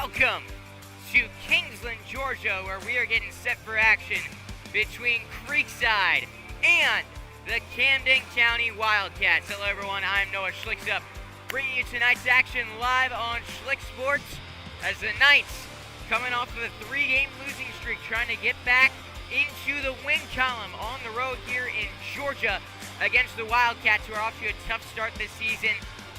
welcome to Kingsland, Georgia, where we are getting set for action between Creekside and the Camden County Wildcats. Hello everyone, I'm Noah Schlick, bringing you tonight's action live on Schlick Sports as the Knights, coming off of a 3-game losing streak, trying to get back into the win column on the road here in Georgia against the Wildcats, who are off to a tough start this season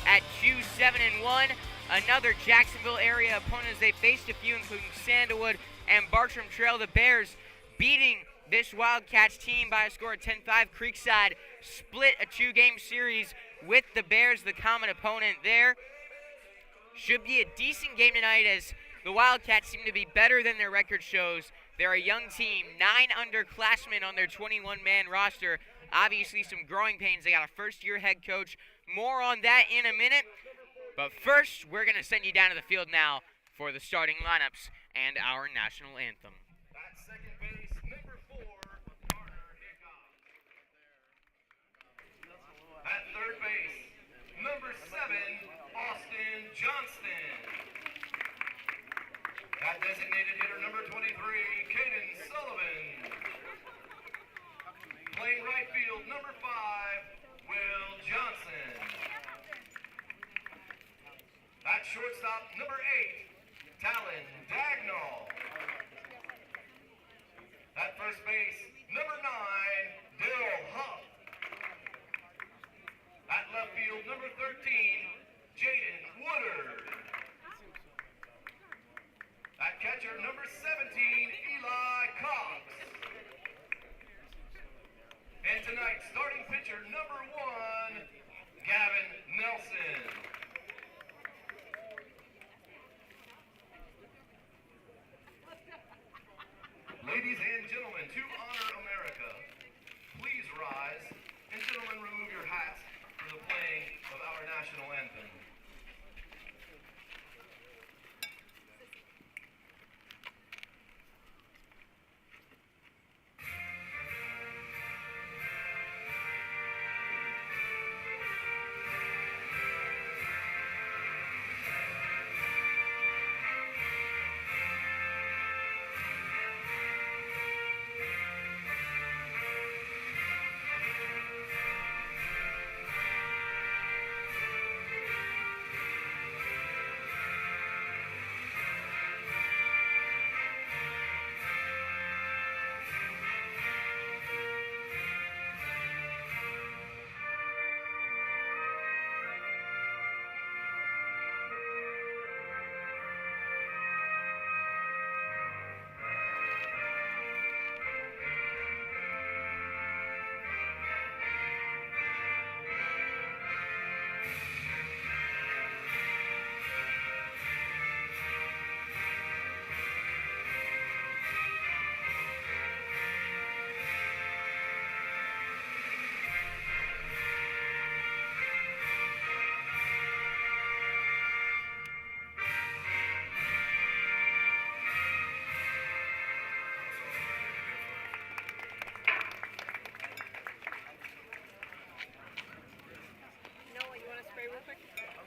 at 2-7-1. Another Jacksonville area opponent as they faced a few, including Sandalwood and Bartram Trail. The Bears beating this Wildcats team by a score of 10-5. Creekside split a 2-game series with the Bears, the common opponent there. Should be a decent game tonight as the Wildcats seem to be better than their record shows. They're a young team, 9 underclassmen on their 21-man roster. Obviously some growing pains. They got a first-year head coach. More on that in a minute. But first, we're going to send you down to the field now for the starting lineups and our national anthem. At second base, number 4, Carter Hickok. At third base, number 7, Austin Johnston. At designated hitter, number 23, Caden Sullivan. Playing right field, number 5, Will Johnson. At shortstop, number 8, Talon Dagnall. At first base, number 9, Dill Huff. At left field, number 13, Jaden Woodard. At catcher, number 17, Eli Cox. And tonight's starting pitcher, number 1, Gavin Nelson. Ladies and gentlemen, to honor America, please rise, and gentlemen, remove your hats for the playing of our national anthem.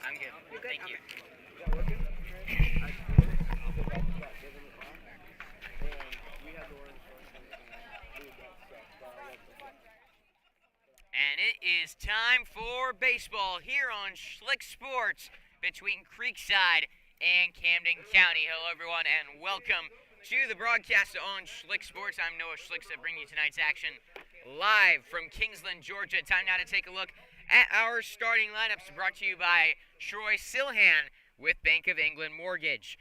I'm good. You're good? Thank you. And it is time for baseball here on Schlick Sports between Creekside and Camden County. Hello, everyone, and welcome to the broadcast on Schlick Sports. I'm Noah Schlick, bringing you tonight's action live from Kingsland, Georgia. Time now to take a look at our starting lineups, brought to you by Troy Silhan with Bank of England Mortgage.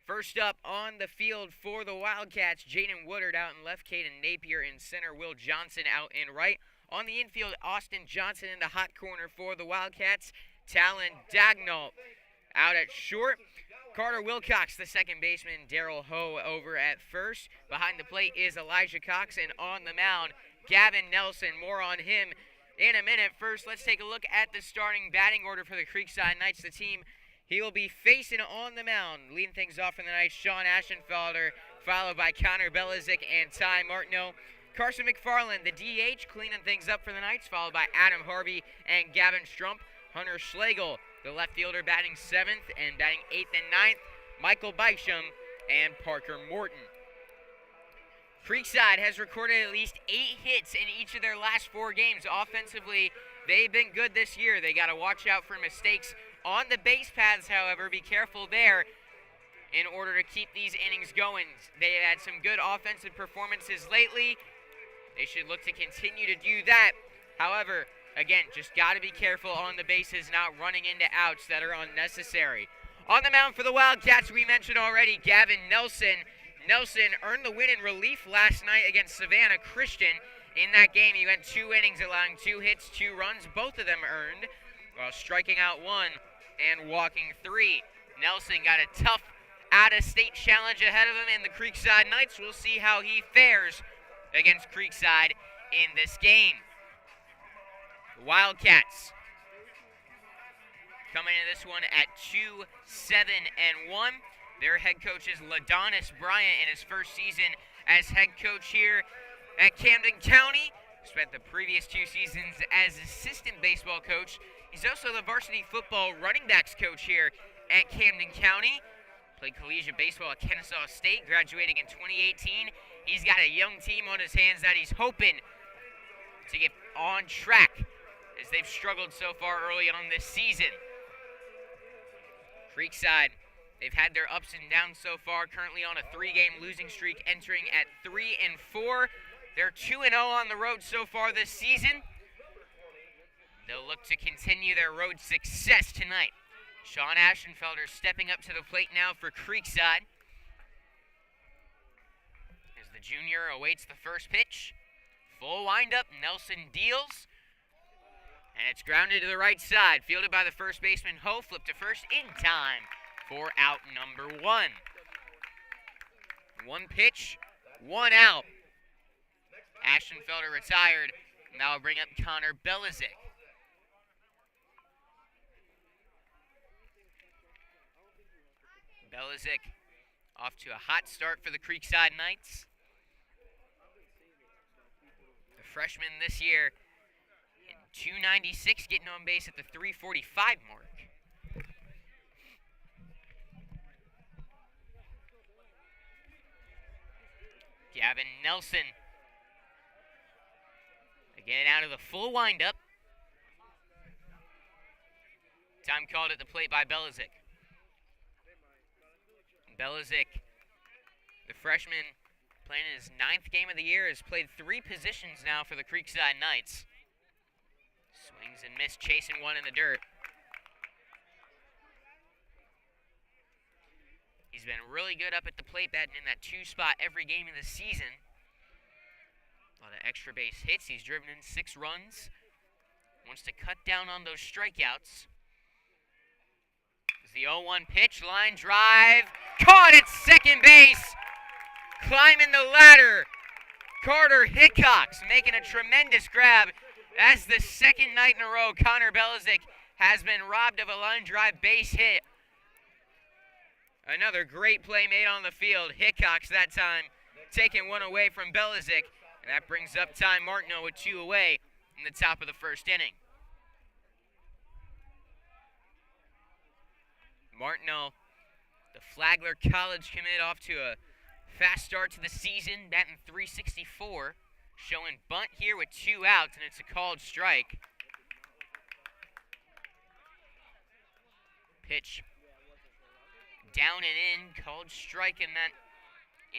First up on the field for the Wildcats, Jaden Woodard out in left, Caden Napier in center, Will Johnson out in right. On the infield, Austin Johnson in the hot corner for the Wildcats, Talon Dagnall out at short. Carter Wilcox, the second baseman, Daryl Ho over at first. Behind the plate is Elijah Cox, and on the mound, Gavin Nelson. More on him in a minute. First, let's take a look at the starting batting order for the Creekside Knights. The team he will be facing on the mound. Leading things off in the night, Sean Ashenfelder, followed by Connor Belizick and Ty Martineau. Carson McFarland, the DH, cleaning things up for the Knights, followed by Adam Harvey and Gavin Strump. Hunter Schlegel, the left fielder, batting 7th and batting 8th and 9th. Michael Bysham, and Parker Morton. Creekside has recorded at least 8 hits in each of their last 4 games. Offensively, they've been good this year. They got to watch out for mistakes on the base paths, however. Be careful there in order to keep these innings going. They had some good offensive performances lately. They should look to continue to do that. However, again, just got to be careful on the bases, not running into outs that are unnecessary. On the mound for the Wildcats, we mentioned already, Gavin Nelson. Nelson earned the win in relief last night against Savannah Christian. In that game, he went 2 innings, allowing 2 hits, 2 runs, both of them earned, while striking out 1 and walking 3. Nelson got a tough out-of-state challenge ahead of him in the Creekside Knights. We'll see how he fares against Creekside in this game. The Wildcats coming into this one at 2-7-1. Their head coach is Ladonis Bryant in his first season as head coach here at Camden County. Spent the previous 2 seasons as assistant baseball coach. He's also the varsity football running backs coach here at Camden County. Played collegiate baseball at Kennesaw State, graduating in 2018. He's got a young team on his hands that he's hoping to get on track as they've struggled so far early on this season. Creekside, they've had their ups and downs so far, currently on a 3-game losing streak, entering at 3-4. They're 2-0 on the road so far this season. They'll look to continue their road success tonight. Sean Ashenfelder stepping up to the plate now for Creekside. As the junior awaits the first pitch. Full windup, Nelson deals. And it's grounded to the right side. Fielded by the first baseman, Ho. Flipped to first in time for out number 1. 1 pitch, 1 out. Ashenfelder retired. Now we'll bring up Connor Belizik. Belizik off to a hot start for the Creekside Knights. The freshman this year in 296, getting on base at the 345 mark. Gavin Nelson again out of the full windup. Time called at the plate by Belizik. Belizik, the freshman, playing in his 9th game of the year, has played 3 positions now for the Creekside Knights. Swings and miss, chasing one in the dirt. He's been really good up at the plate, batting in that 2 spot every game of the season. A lot of extra base hits. He's driven in 6 runs. Wants to cut down on those strikeouts. The 0-1 pitch, line drive, caught at second base, climbing the ladder. Carter Hickox making a tremendous grab. That's the 2nd night in a row Connor Belizik has been robbed of a line drive base hit. Another great play made on the field. Hickox that time taking one away from Belizik, and that brings up Ty Martineau with 2 away in the top of the 1st inning. Martineau, the Flagler College commit, off to a fast start to the season, batting .364, showing bunt here with 2 outs, and it's a called strike. Pitch down and in, called strike in that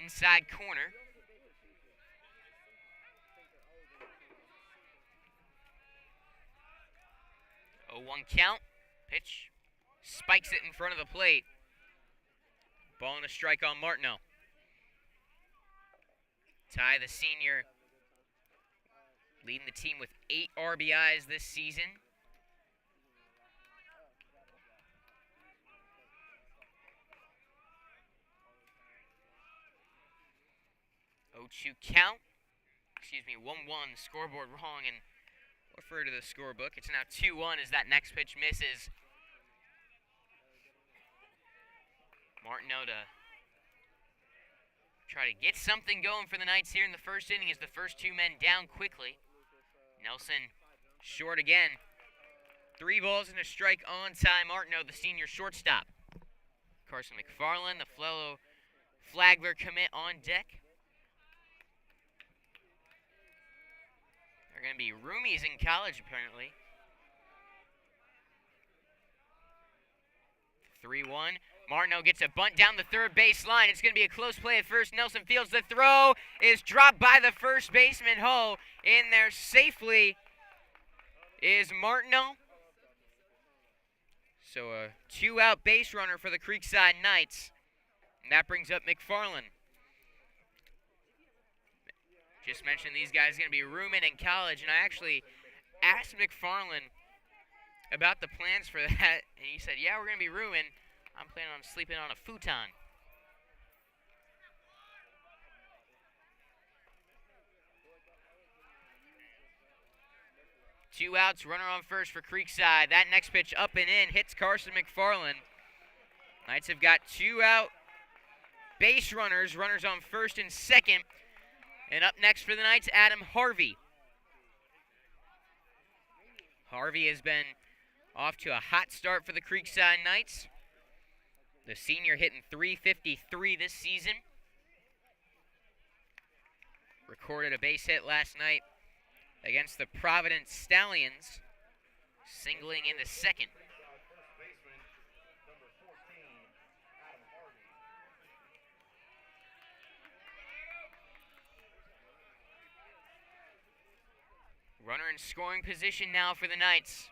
inside corner. A 1 count, pitch. Spikes it in front of the plate. Ball and a strike on Martineau. Ty, the senior, leading the team with 8 RBIs this season. Oh, 2 count. 1-1, scoreboard wrong, and refer to the scorebook. It's now 2-1 as that next pitch misses. Martineau to try to get something going for the Knights here in the 1st inning as the first 2 men down quickly. Nelson short again. 3 balls and a strike on Ty Martineau, the senior shortstop. Carson McFarland, the fellow Flagler commit on deck. They're going to be roomies in college, apparently. 3-1. Martineau gets a bunt down the third base line. It's going to be a close play at first. Nelson fields the throw. Is dropped by the first baseman, Ho. In there safely is Martineau. So a 2-out base runner for the Creekside Knights. And that brings up McFarland. Just mentioned these guys are going to be rooming in college, and I actually asked McFarland about the plans for that, and he said, yeah, we're going to be rooming. I'm planning on sleeping on a futon. Two outs, runner on first for Creekside. That next pitch up and in hits Carson McFarland. Knights have got 2 out base runners, runners on first and second. And up next for the Knights, Adam Harvey. Harvey has been off to a hot start for the Creekside Knights. The senior hitting .353 this season. Recorded a base hit last night against the Providence Stallions, singling in the second. Runner in scoring position now for the Knights.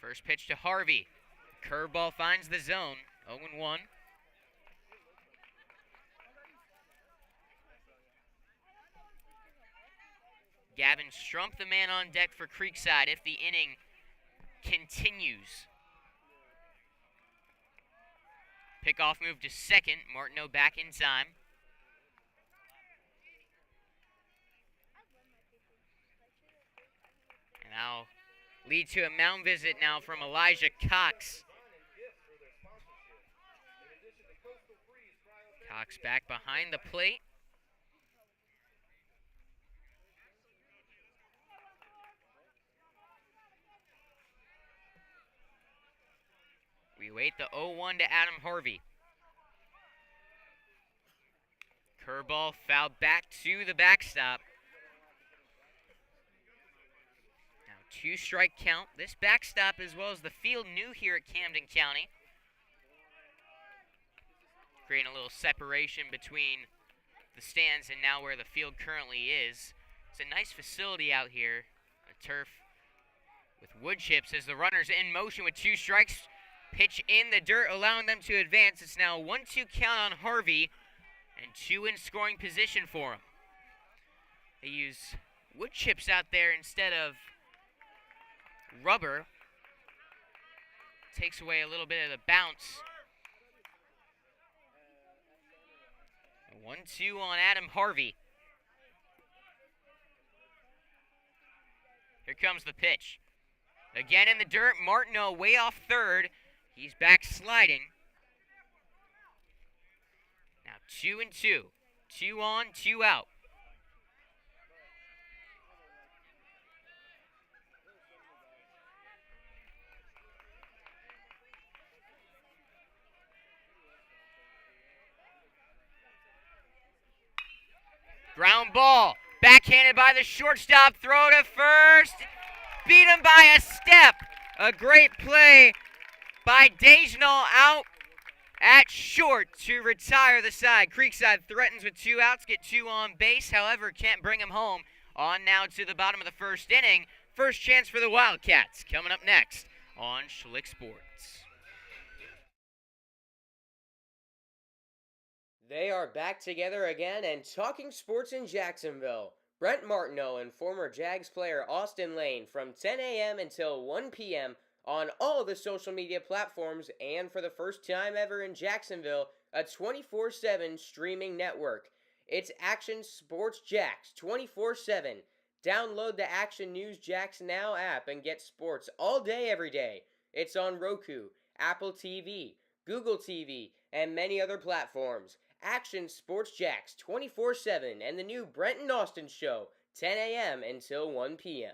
First pitch to Harvey. Curveball finds the zone. 0-1. Gavin Strump, the man on deck for Creekside if the inning continues. Pickoff move to second. Martineau back in time. And that'll lead to a mound visit now from Elijah Cox. Cox back behind the plate. We wait the 0-1 to Adam Harvey. Curveball fouled back to the backstop. Now 2-strike count. This backstop as well as the field new here at Camden County. Creating a little separation between the stands and now where the field currently is. It's a nice facility out here. A turf with wood chips as the runner's in motion with 2 strikes. Pitch in the dirt, allowing them to advance. It's now a 1-2 count on Harvey and 2 in scoring position for him. They use wood chips out there instead of rubber. Takes away a little bit of the bounce. 1-2 on Adam Harvey. Here comes the pitch. Again in the dirt, Martineau way off third. He's back sliding. Now 2-2. 2 on, 2 out. Ground ball. Backhanded by the shortstop. Throw to first. Beat him by a step. A great play by Dejanal out at short to retire the side. Creekside threatens with 2 outs, get 2 on base. However, can't bring him home. On now to the bottom of the first inning. First chance for the Wildcats coming up next on Schlick Sports. They are back together again and talking sports in Jacksonville. Brent Martineau and former Jags player Austin Lane from 10 a.m. until 1 p.m. on all the social media platforms and for the first time ever in Jacksonville, a 24/7 streaming network. It's Action Sports Jax 24/7. Download the Action News Jax Now app and get sports all day every day. It's on Roku, Apple TV, Google TV, and many other platforms. Action Sports Jax 24/7 and the new Brent and Austin show 10 a.m. until 1 p.m.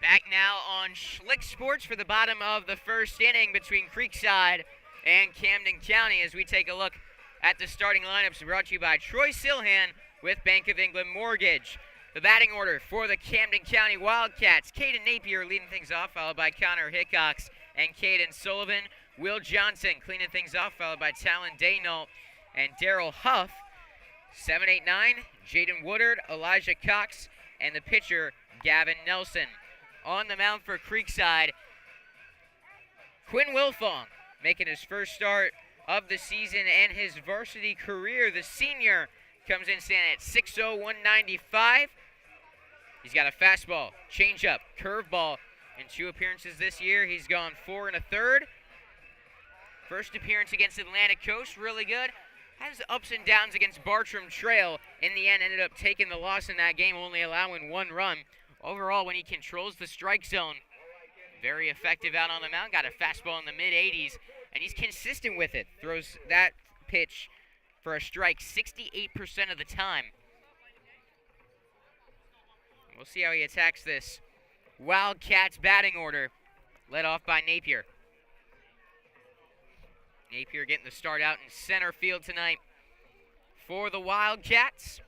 Back now on Schlick Sports for the bottom of the first inning between Creekside and Camden County as we take a look at the starting lineups brought to you by Troy Silhan with Bank of England Mortgage. The batting order for the Camden County Wildcats: Caden Napier leading things off, followed by Connor Hickox and Caden Sullivan. Will Johnson cleaning things off, followed by Talon Daynault and Daryl Huff. 7, 8, 9, Jaden Woodard, Elijah Cox, and the pitcher, Gavin Nelson. On the mound for Creekside, Quinn Wilfong making his first start of the season and his varsity career. The senior comes in standing at 6'0", 195. He's got a fastball, changeup, curveball. In 2 appearances this year, he's gone 4 1/3. First appearance against Atlantic Coast, really good. Has ups and downs against Bartram Trail. In the end, ended up taking the loss in that game, only allowing 1 run. Overall, when he controls the strike zone, very effective out on the mound. Got a fastball in the mid-80s, and he's consistent with it. Throws that pitch for a strike 68% of the time. We'll see how he attacks this Wildcats batting order, led off by Napier. Napier getting the start out in center field tonight for the Wildcats.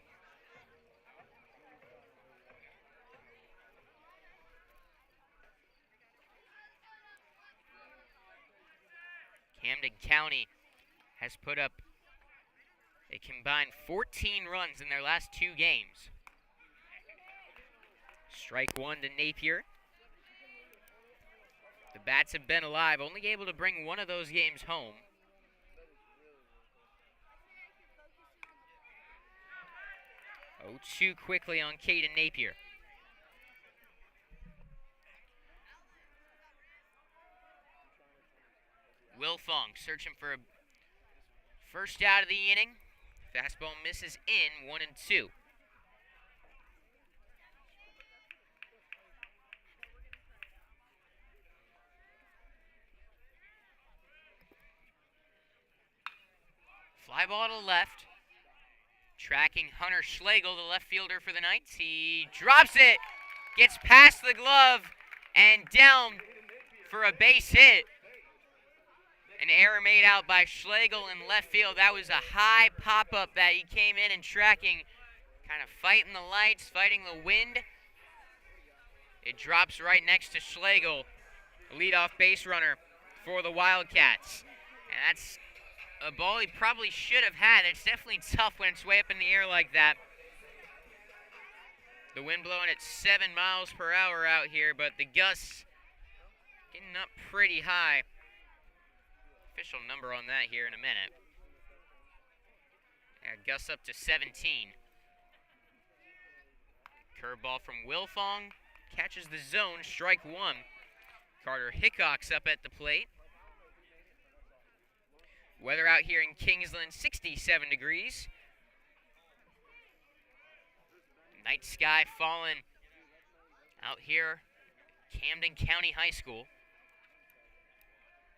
Camden County has put up a combined 14 runs in their last 2 games. Strike 1 to Napier. The bats have been alive, only able to bring one of those games home. Oh, 2 quickly on Caden Napier. Wilfong searching for a first out of the inning. Fastball misses in, 1-2. Fly ball to left. Tracking Hunter Schlegel, the left fielder for the Knights. He drops it, gets past the glove, and down for a base hit. An error made out by Schlegel in left field. That was a high pop-up that he came in and tracking, kind of fighting the lights, fighting the wind. It drops right next to Schlegel, leadoff base runner for the Wildcats. And that's a ball he probably should have had. It's definitely tough when it's way up in the air like that. The wind blowing at 7 miles per hour out here, but the gusts getting up pretty high. Official number on that here in a minute. Yeah, gusts up to 17. Curveball from Wilfong. Catches the zone, strike 1. Carter Hickox up at the plate. Weather out here in Kingsland, 67 degrees. Night sky falling out here, Camden County High School.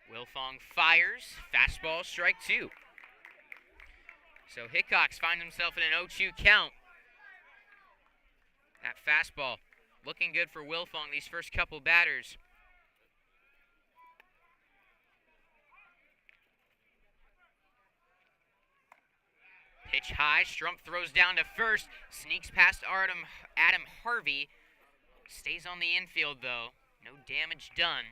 Wilfong fires, fastball, strike 2. So Hickox finds himself in an 0-2 count. That fastball looking good for Wilfong these first couple batters. Pitch high, Strump throws down to first, sneaks past Adam Harvey. Stays on the infield though, no damage done.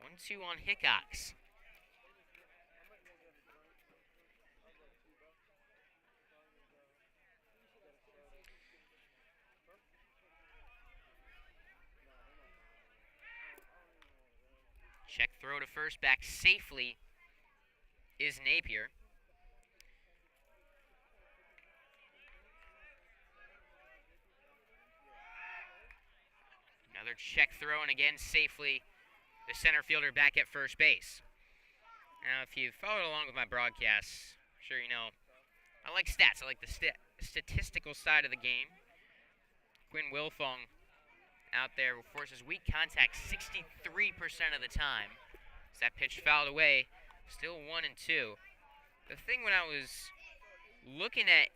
1-2 on Hickox. Check throw to first, back safely is Napier. Another check throw, and again safely the center fielder back at first base. Now, if you've followed along with my broadcasts, I'm sure you know I like stats. I like the statistical side of the game. Quinn Wilfong out there forces weak contact 63% of the time. As that pitch fouled away, still 1-2. The thing when I was looking at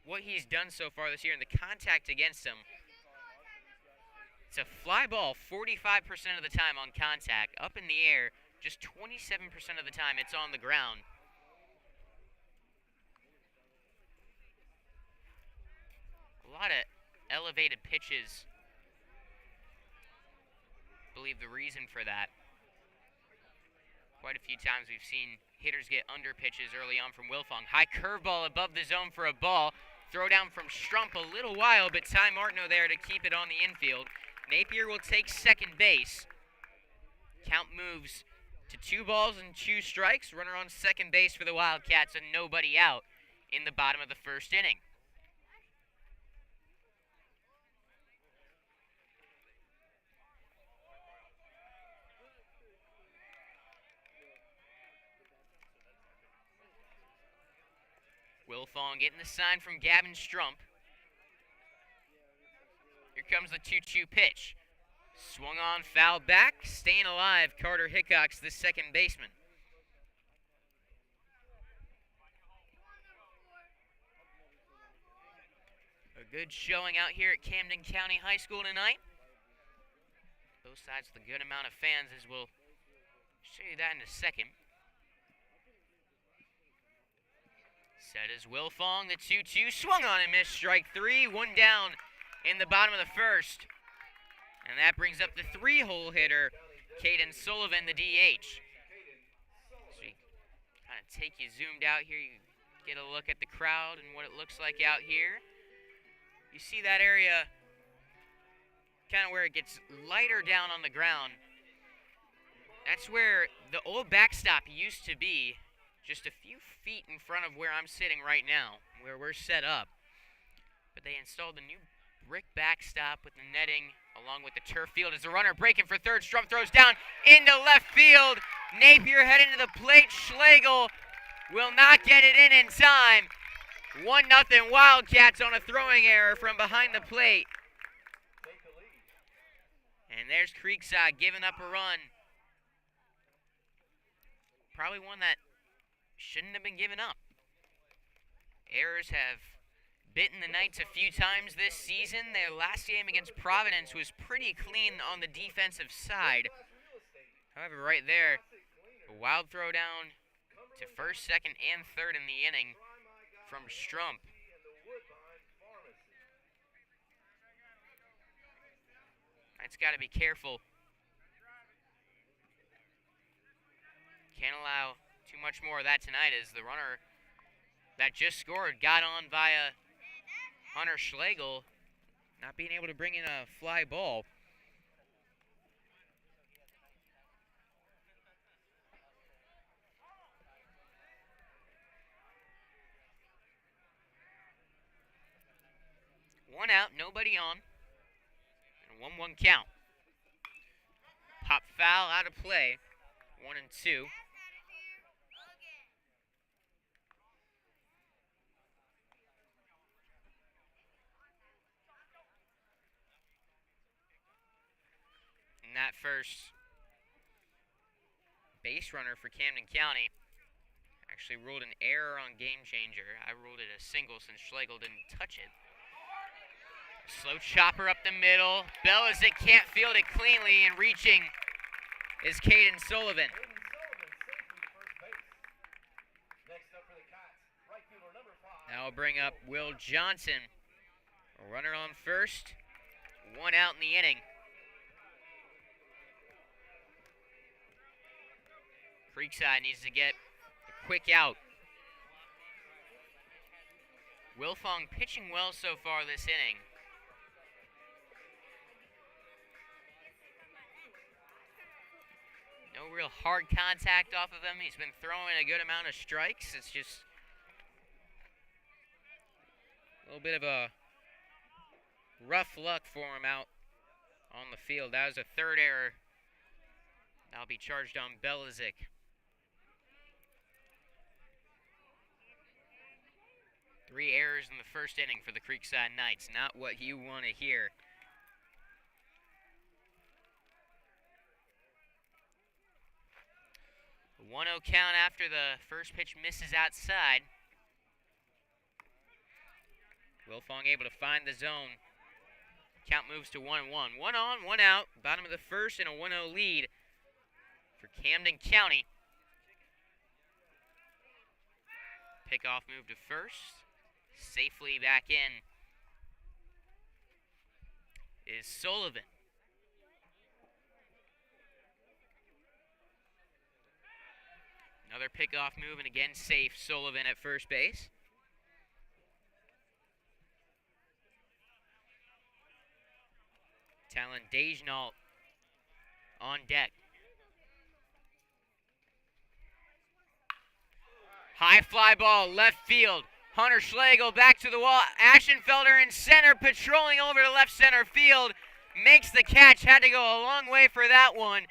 what he's done so far this year and the contact against him, It's a fly ball 45% of the time on contact, up in the air, just 27% of the time it's on the ground. A lot of elevated pitches. I believe the reason for that. Quite a few times we've seen hitters get under pitches early on from Wilfong. High curveball above the zone for a ball. Throw down from Strump a little while, but Ty Martineau there to keep it on the infield. Napier will take second base. Count moves to 2 balls and 2 strikes. Runner on second base for the Wildcats and nobody out in the bottom of the first inning. Wilfong getting the sign from Gavin Strump. Here comes the 2-2 pitch. Swung on, foul back, staying alive. Carter Hickox, the second baseman. A good showing out here at Camden County High School tonight. Both sides with a good amount of fans, as we'll show you that in a second. Set is Wilfong, the 2-2, swung on and missed, strike 3, 1 down in the bottom of the first. And that brings up the 3-hole hitter, Caden Sullivan, the DH. So we kind of take you zoomed out here, you get a look at the crowd and what it looks like out here. You see that area, kind of where it gets lighter down on the ground. That's where the old backstop used to be, just a few feet in front of where I'm sitting right now, where we're set up. But they installed the new brick backstop with the netting along with the turf field. As the runner breaking for third, Strump throws down into left field. Napier heading to the plate. Schlegel will not get it in time. 1-0 Wildcats on a throwing error from behind the plate. And there's Creekside giving up a run. Probably one that shouldn't have been given up. Errors have bitten the Knights a few times this season. Their last game against Providence was pretty clean on the defensive side. However, right there, a wild throw down to first, second, and third in the inning from Strump. Knights got to be careful. Can't allow too much more of that tonight, as the runner that just scored got on via Hunter Schlegel, not being able to bring in a fly ball. One out, nobody on, and 1-1 count. Pop foul out of play, 1-2. And that first base runner for Camden County actually ruled an error on Game Changer. I ruled it a single since Schlegel didn't touch it. Slow chopper up the middle. Belizik can't field it cleanly, and reaching is Caden Sullivan. Now we'll bring up Will Johnson. A runner on first. 1 out in the inning. Creekside needs to get a quick out. Wilfong pitching well so far this inning. No real hard contact off of him. He's been throwing a good amount of strikes. It's just a little bit of a rough luck for him out on the field. That was a third error. That'll be charged on Belizik. 3 errors in the first inning for the Creekside Knights. Not what you want to hear. A 1-0 count after the first pitch misses outside. Wilfong able to find the zone. Count moves to 1-1. 1 on, 1 out. Bottom of the first and a 1-0 lead for Camden County. Pickoff move to first. Safely back in is Sullivan. Another pickoff move, and again safe. Sullivan at first base. Talon Dejnault on deck. High fly ball, left field. Hunter Schlegel back to the wall. Ashenfelder in center, patrolling over to left center field. Makes the catch. Had to go a long way for that one.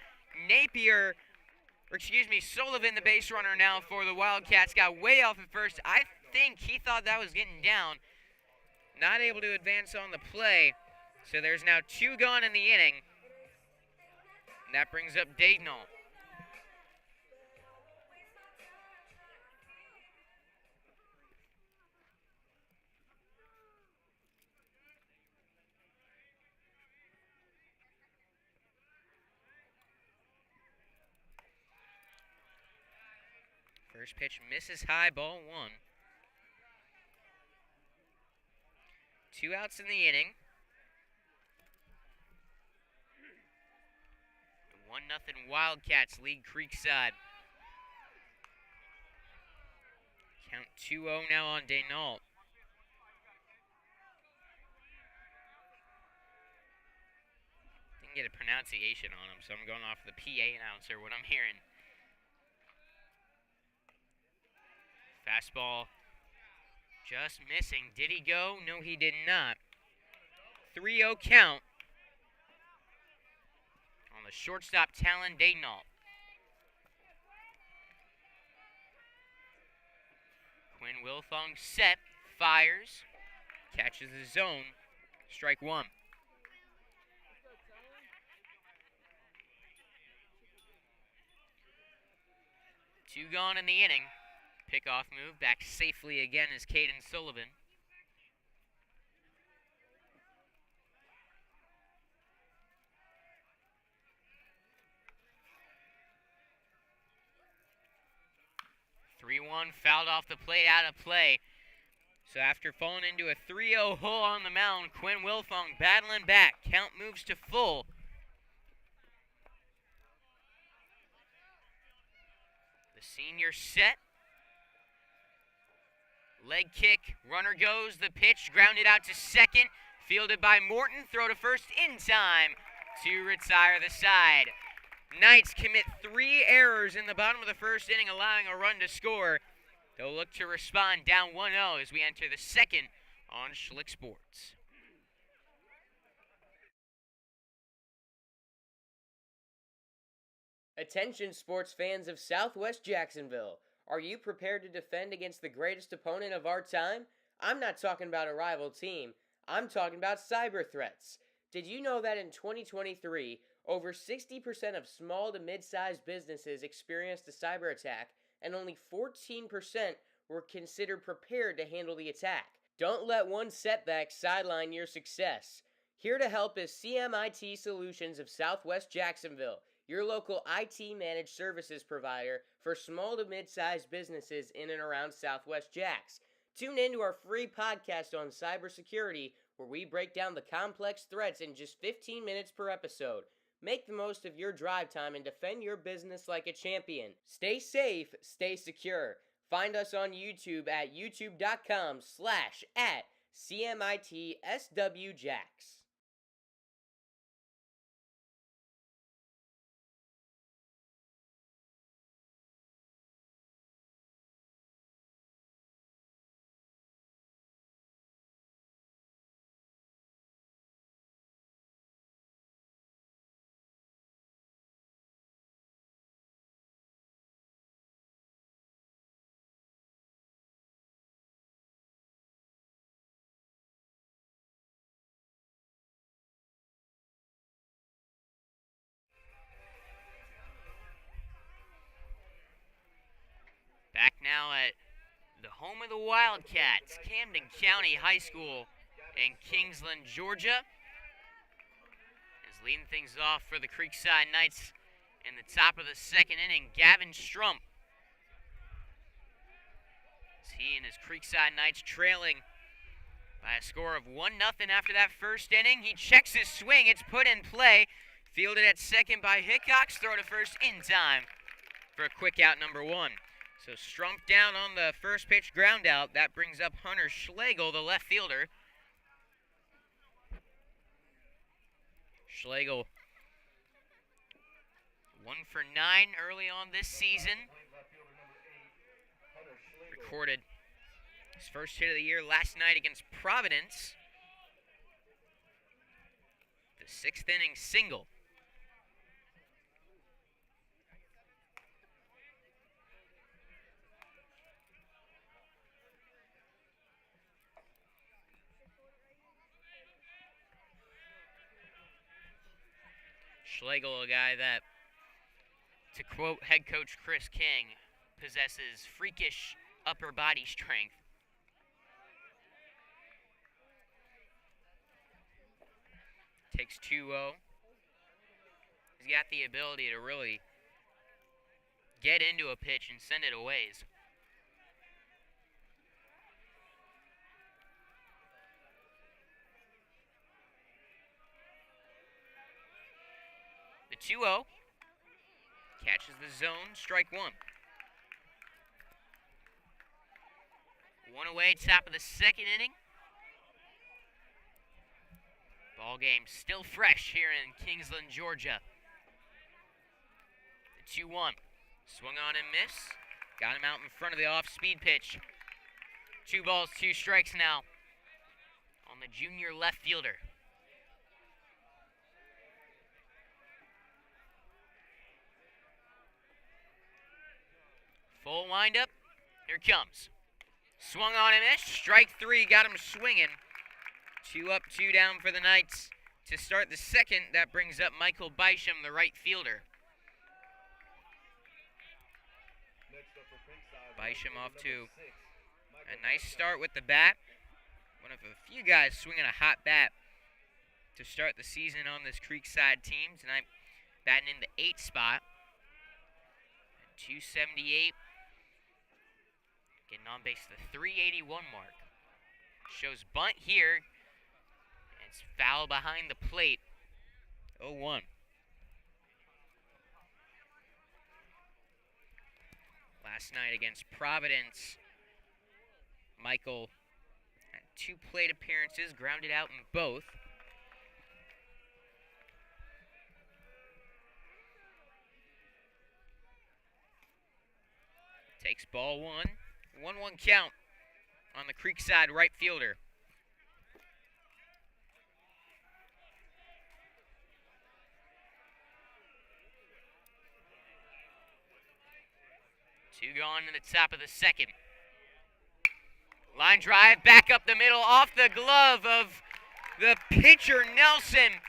Sullivan, the base runner now for the Wildcats, got way off at first. I think he thought that was getting down. Not able to advance on the play. So there's now 2 gone in the inning. And that brings up Dejnault. First pitch misses high, ball 1. 2 outs in the inning. 1-0 Wildcats lead Creekside. Count 2-0 now on Dejnault. Didn't get a pronunciation on him, so I'm going off the PA announcer, what I'm hearing. Fastball just missing. Did he go? No, he did not. 3-0 count on the shortstop, Talon Dejnault. Quinn Wilfong set, fires, catches the zone, strike 1. Two gone in the inning. Pickoff move, back safely again is Caden Sullivan. (3-1) fouled off the plate, out of play. So after falling into a 3-0 hole on the mound, Quinn Wilfong battling back. Count moves to full. The senior set. Leg kick, runner goes, the pitch grounded out to second, fielded by Morton, throw to first in time to retire the side. Knights commit 3 errors in the bottom of the first inning, allowing a run to score. They'll look to respond down 1-0 as we enter the second on Schlick Sports. Attention sports fans of Southwest Jacksonville. Are you prepared to defend against the greatest opponent of our time? I'm not talking about a rival team. I'm talking about cyber threats. Did you know that in 2023, over 60% of small to mid-sized businesses experienced a cyber attack, and only 14% were considered prepared to handle the attack? Don't let one setback sideline your success. Here to help is CMIT Solutions of Southwest Jacksonville, your local IT managed services provider for small to mid-sized businesses in and around Southwest Jacks. Tune in to our free podcast on cybersecurity, where we break down the complex threats in just 15 minutes per episode. Make the most of your drive time and defend your business like a champion. Stay safe, stay secure. Find us on YouTube at youtube.com/@CMITSWJacks. Back now at the home of the Wildcats, Camden County High School in Kingsland, Georgia. Leading things off for the Creekside Knights in the top of the second inning, Gavin Strump. He and his Creekside Knights trailing by a score of 1-0 after that first inning. He checks his swing. It's put in play. Fielded at second by Hickox. Throw to first in time for a quick out number 1. So Strump down on the first pitch ground out. That brings up Hunter Schlegel, the left fielder. Schlegel 1 for 9 early on this season. Recorded his first hit of the year last night against Providence. The 6th inning single. Schlegel, a guy that, to quote head coach Chris King, possesses freakish upper body strength. Takes 2-0. He's got the ability to really get into a pitch and send it a ways. The 2-0 catches the zone, strike 1. 1 away, top of the second inning. Ball game still fresh here in Kingsland, Georgia. The 2-1. Swung on and miss. Got him out in front of the off-speed pitch. 2 balls, 2 strikes now on the junior left fielder. Full windup. Here it comes. Swung on and missed. Strike 3. Got him swinging. 2 up, 2 down for the Knights. To start the second, that brings up Michael Bysham, the right fielder. Bysham off to a nice start with the bat. One of a few guys swinging a hot bat to start the season on this Creekside team. Tonight, batting in the 8th spot. At 278. Getting on base to the 381 mark. Shows bunt here. It's foul behind the plate. 0-1. Last night against Providence, Michael had 2 plate appearances, grounded out in both. Takes ball 1. 1-1 count on the Creekside right fielder. Two gone in the top of the second. Line drive back up the middle off the glove of the pitcher Nelson.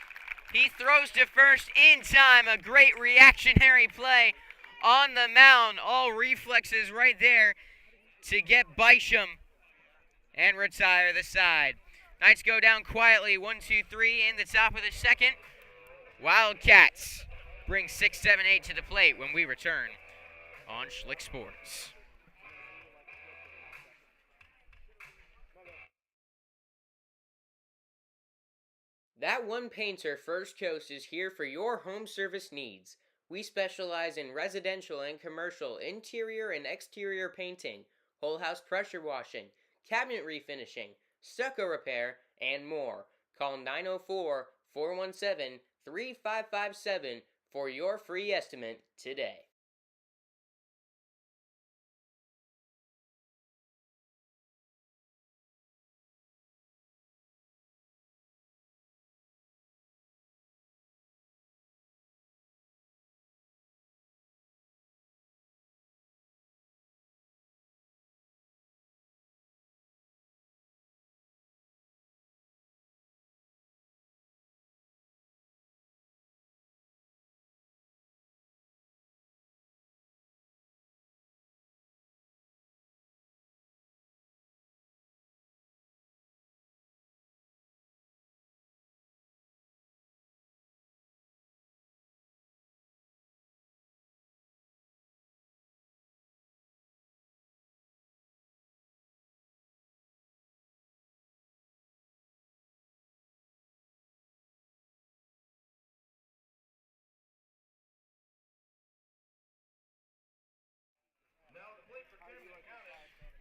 He throws to first in time. A great reactionary play on the mound. All reflexes right there to get Bysham and retire the side. Knights go down quietly. 1-2-3 in the top of the second. Wildcats bring 6, 7, 8 to the plate when we return on Schlick Sports. That One Painter First Coast is here for your home service needs. We specialize in residential and commercial interior and exterior painting, whole house pressure washing, cabinet refinishing, stucco repair, and more. Call 904-417-3557 for your free estimate today.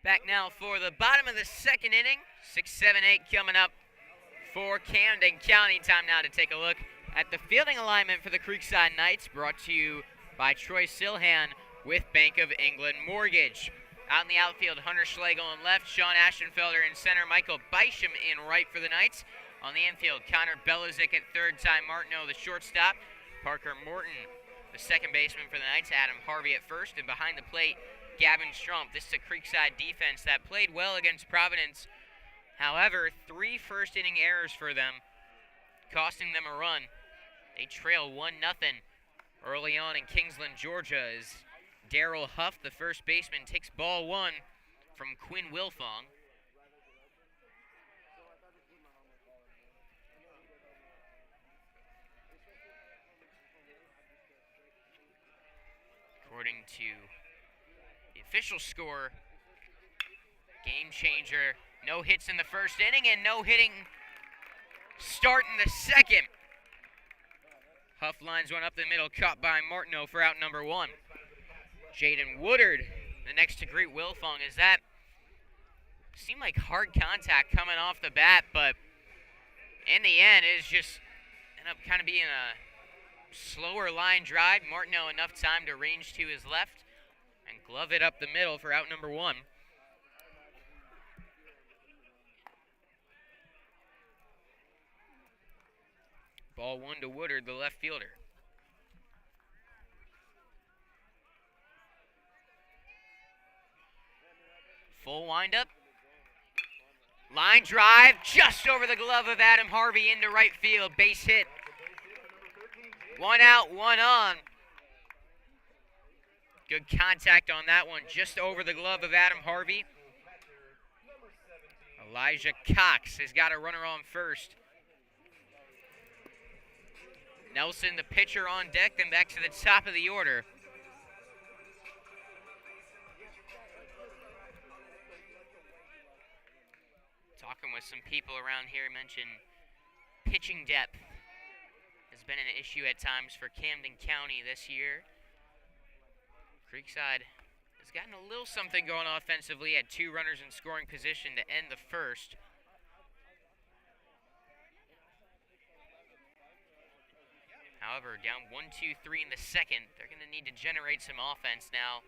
Back now for the bottom of the second inning. 6, 7, 8 coming up for Camden County. Time now to take a look at the fielding alignment for the Creekside Knights, brought to you by Troy Silhan with Bank of England Mortgage. Out in the outfield, Hunter Schlegel in left, Sean Aschenfelder in center, Michael Beischam in right for the Knights. On the infield, Connor Belizik at third, Ty Martineau the shortstop, Parker Morton the second baseman for the Knights, Adam Harvey at first, and behind the plate, Gavin Strump. This is a Creekside defense that played well against Providence. However, 3 first-inning errors for them, costing them a run. They trail 1-0 early on in Kingsland, Georgia, as Daryl Huff, the first baseman, takes ball 1 from Quinn Wilfong. According to the official score, game changer, no hits in the first inning and no hitting start in the second. Huff lines one up the middle, caught by Martineau for out number 1. Jaden Woodard, the next to greet Wilfong, as that seemed like hard contact coming off the bat, but in the end, it just ended up kind of being a slower line drive. Martineau enough time to range to his left and glove it up the middle for out number 1. Ball 1 to Woodard, the left fielder. Full windup. Line drive just over the glove of Adam Harvey into right field. Base hit. 1 out, 1 on. Good contact on that one, just over the glove of Adam Harvey. Elijah Cox has got a runner on first. Nelson, the pitcher, on deck, then back to the top of the order. Talking with some people around here, mentioned pitching depth has been an issue at times for Camden County this year. Creekside has gotten a little something going offensively, had 2 runners in scoring position to end the first. However, down 1-2-3 in the second, they're going to need to generate some offense now.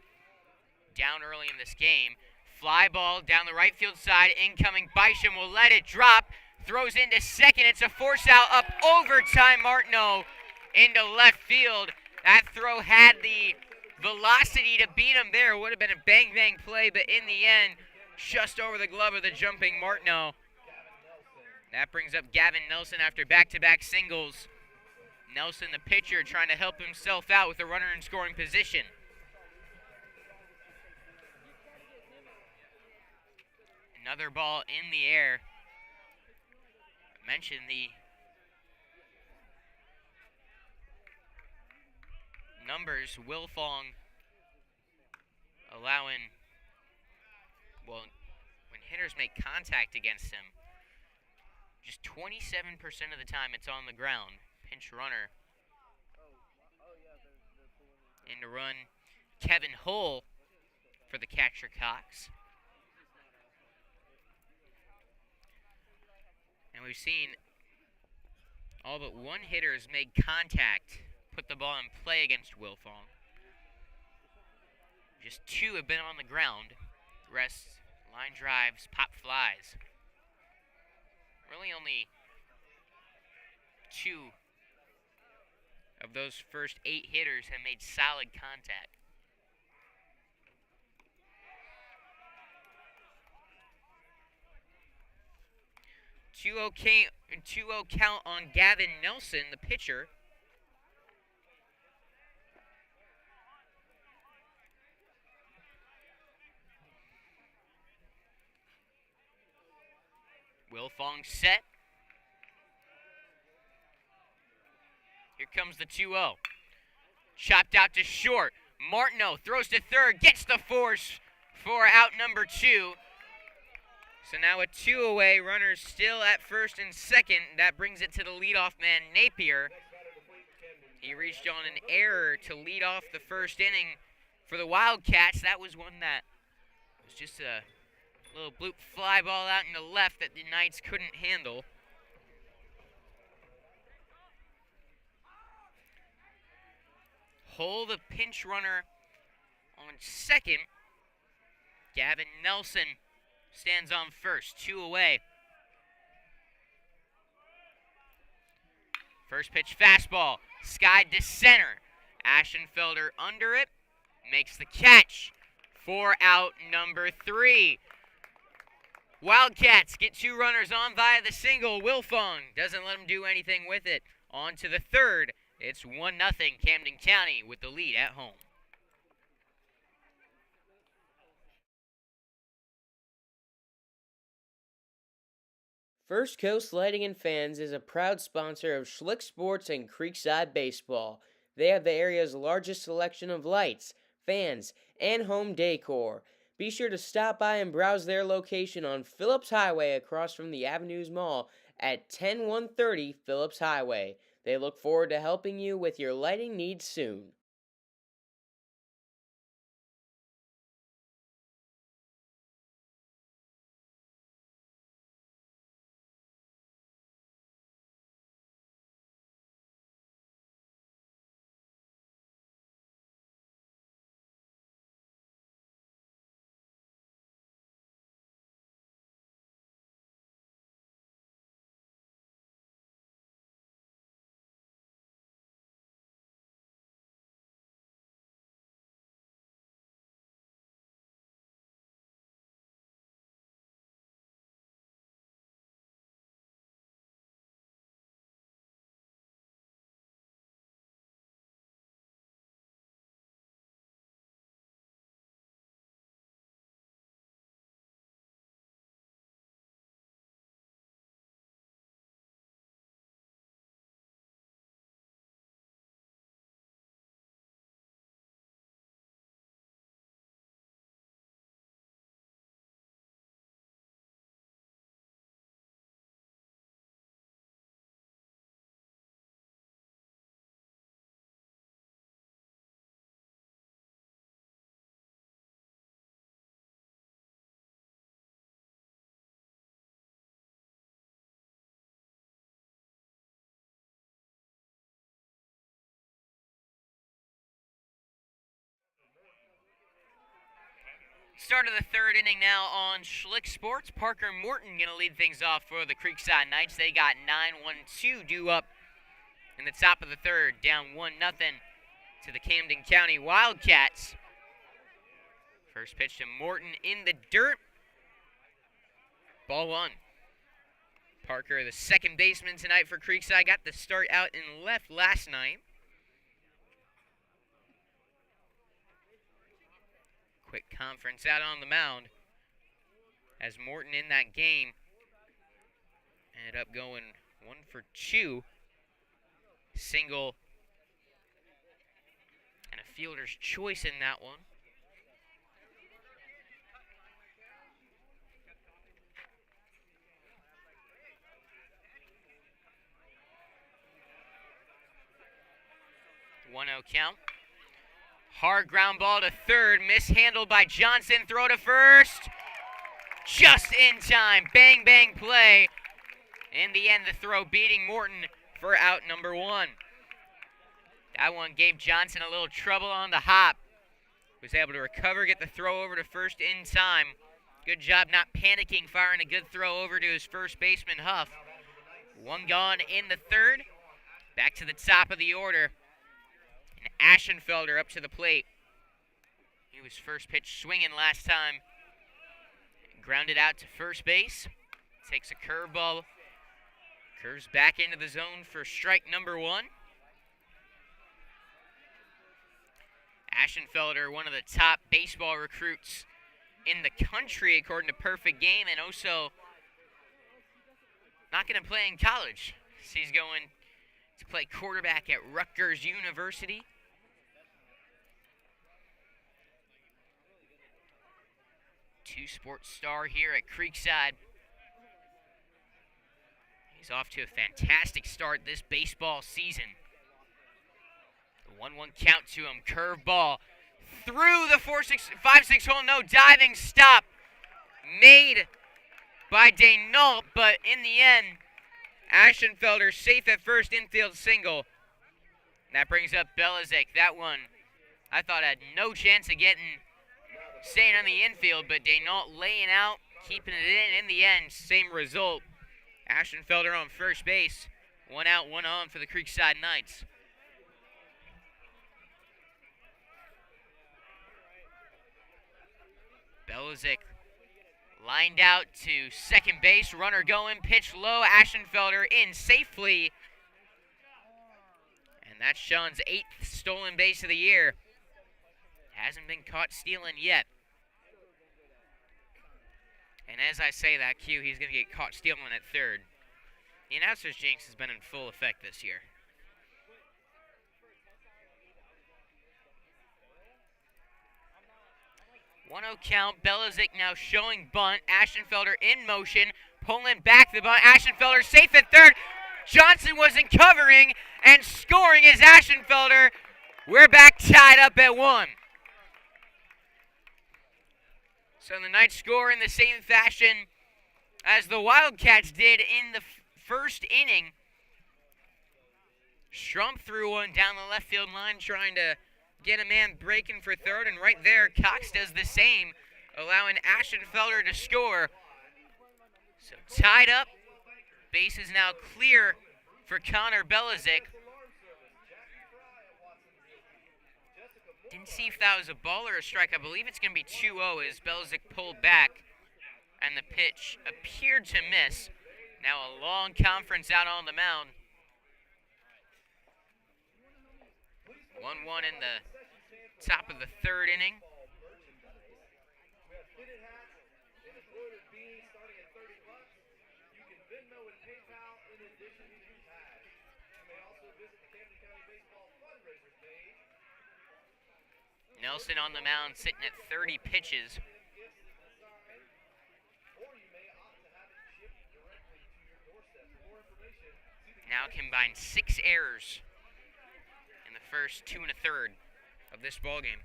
Down early in this game. Fly ball down the right field side. Incoming, Beischam will let it drop. Throws into second. It's a force out up over Ty Martineau into left field. That throw had the velocity to beat him there. It would have been a bang-bang play, but in the end, just over the glove of the jumping Martineau. That brings up Gavin Nelson after back-to-back singles. Nelson, the pitcher, trying to help himself out with a runner in scoring position. Another ball in the air. I mentioned the numbers. Wilfong allowing, well, when hitters make contact against him, just 27% of the time it's on the ground. Pinch runner in to run Kevin Hull for the catcher Cox. And we've seen all but 1 hitter has made contact, put the ball in play against Wilfong. Just 2 have been on the ground. The rest, line drives, pop flies. Really only 2 of those first 8 hitters have made solid contact. 2-0 count on Gavin Nelson, the pitcher. Wilfong set. Here comes the 2-0. Chopped out to short. Martineau throws to third, gets the force for out number 2. So now a 2 away, runners still at first and second. That brings it to the leadoff man, Napier. He reached on an error to lead off the first inning for the Wildcats. That was one that was just a Little bloop fly ball out in the left that the Knights couldn't handle. Hole the pinch runner on second. Gavin Nelson stands on first, 2 away. First pitch fastball, skied to center. Aschenfelder under it, makes the catch for out number 3. Wildcats get 2 runners on via the single. Wilfong doesn't let them do anything with it. On to the third. It's 1-0 Camden County with the lead at home. First Coast Lighting and Fans is a proud sponsor of Schlick Sports and Creekside Baseball. They have the area's largest selection of lights, fans, and home decor. Be sure to stop by and browse their location on Phillips Highway across from the Avenues Mall at 10130 Phillips Highway. They look forward to helping you with your lighting needs soon. Start of the third inning now on Schlick Sports. Parker Morton going to lead things off for the Creekside Knights. They got 9-1-2 due up in the top of the third, down 1-0 to the Camden County Wildcats. First pitch to Morton in the dirt. Ball 1. Parker, the second baseman tonight for Creekside, got the start out in left last night. Quick conference out on the mound as Morton in that game ended up going 1 for 2. Single and a fielder's choice in that one. One 0 count. Hard ground ball to third, mishandled by Johnson, throw to first. Just in time, bang, bang play. In the end, the throw beating Morton for out number 1. That one gave Johnson a little trouble on the hop. Was able to recover, get the throw over to first in time. Good job not panicking, firing a good throw over to his first baseman, Huff. 1 gone in the third. Back to the top of the order. Aschenfelder up to the plate. He was first pitch swinging last time. Grounded out to first base. Takes a curveball. Curves back into the zone for strike number 1. Aschenfelder, one of the top baseball recruits in the country according to Perfect Game, and also not going to play in college. So he's going to play quarterback at Rutgers University. Two-sport star here at Creekside. He's off to a fantastic start this baseball season. The 1-1 count to him. Curveball through the 5-6 hole. No diving stop made by Denault, but in the end, Ashenfelder safe at first, infield single. That brings up Belizik. That one I thought had no chance of staying on the infield, but Denault laying out, keeping it in the end, same result. Ashenfelder on first base. 1 out, 1 on for the Creekside Knights. Belizik lined out to second base. Runner going, pitch low. Ashenfelder in safely. And that's Sean's 8th stolen base of the year. Hasn't been caught stealing yet. And as I say that, Q, he's going to get caught stealing at third. The announcer's jinx has been in full effect this year. 1-0 count. Belizik now showing bunt. Ashenfelder in motion. Pulling back the bunt. Ashenfelder safe at third. Johnson wasn't covering, and scoring is Ashenfelder. We're back tied up at 1. So the Knights score in the same fashion as the Wildcats did in the first inning. Strump threw one down the left field line trying to get a man breaking for third, and right there Cox does the same, allowing Ashenfelder to score. So tied up. Base is now clear for Connor Belizik. Didn't see if that was a ball or a strike. I believe it's going to be 2-0 as Belizik pulled back and the pitch appeared to miss. Now a long conference out on the mound. 1-1 in the top of the third inning. Nelson on the mound sitting at 30 pitches. Now combined 6 errors in the first 2 1/3 of this ballgame.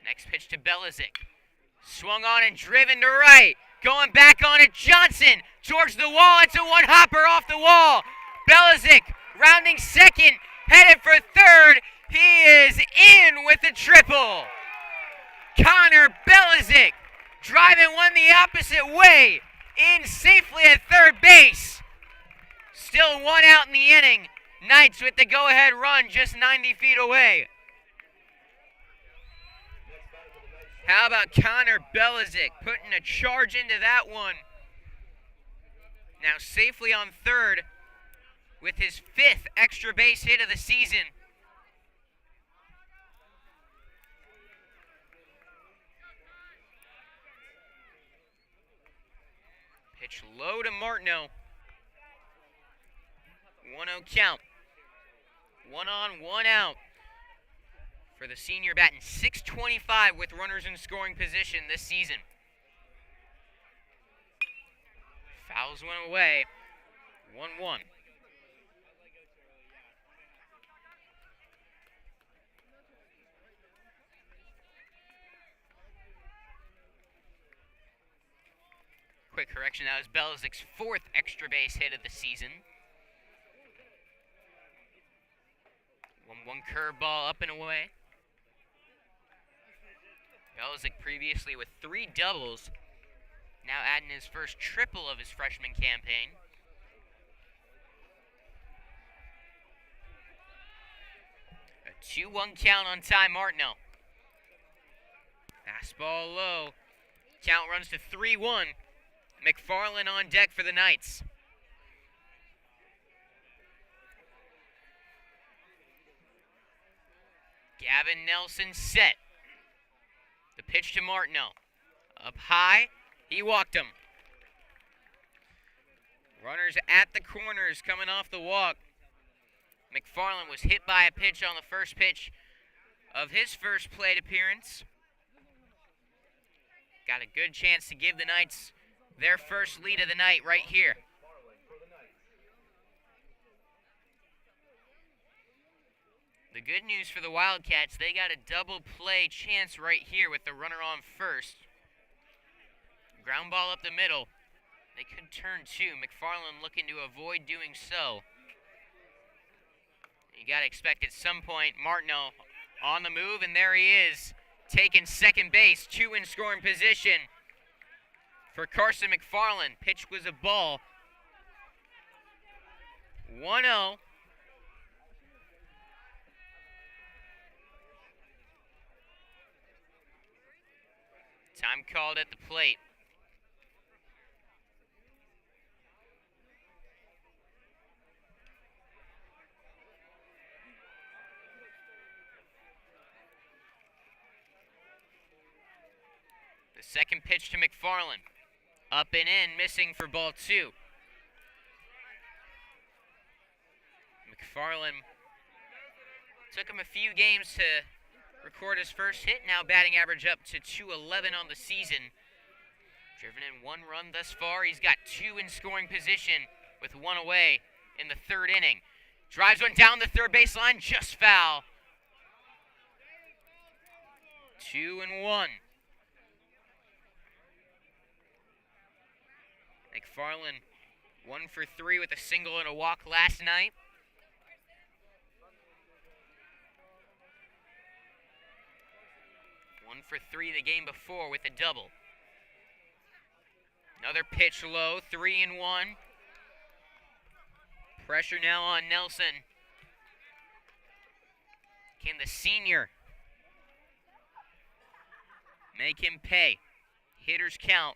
Next pitch to Belizik. Swung on and driven to right. Going back on it, Johnson towards the wall. It's a one-hopper off the wall. Belizik rounding second, headed for third. He is in with the triple. Connor Belizik driving one the opposite way, in safely at third base. Still 1 out in the inning. Knights with the go-ahead run just 90 feet away. How about Connor Belizik putting a charge into that one? Now safely on third with his 5th extra base hit of the season. Pitch low to Martineau. 1-0 count. 1 on, 1 out for the senior, batting .625 with runners in scoring position this season. Fouls went away. 1-1. Quick correction, that was Belizik's 4th extra base hit of the season. 1-1 curveball up and away. Belizik previously with 3 doubles, now adding his first triple of his freshman campaign. A 2-1 count on Ty Martineau. Fastball low. Count runs to 3-1. McFarland on deck for the Knights. Gavin Nelson set. The pitch to Martineau. Up high, he walked him. Runners at the corners coming off the walk. McFarland was hit by a pitch on the first pitch of his first plate appearance. Got a good chance to give the Knights their first lead of the night right here. The good news for the Wildcats, they got a double play chance right here with the runner on first. Ground ball up the middle. They could turn two. McFarland looking to avoid doing so. You got to expect at some point Martineau on the move, and there he is, taking second base, two in scoring position for Carson McFarland. Pitch was a ball. 1-0. Time called at the plate. The second pitch to McFarland. Up and in, missing for ball two. McFarland took him a few games to record his first hit, now batting average up to .211 on the season. Driven in one run thus far. He's got two in scoring position with one away in the third inning. Drives one down the third baseline, just foul. 2-1. McFarland 1 for 3 with a single and a walk last night. One for 3 the game before with a double. Another pitch low, 3-1. Pressure now on Nelson. Can the senior make him pay? Hitters count.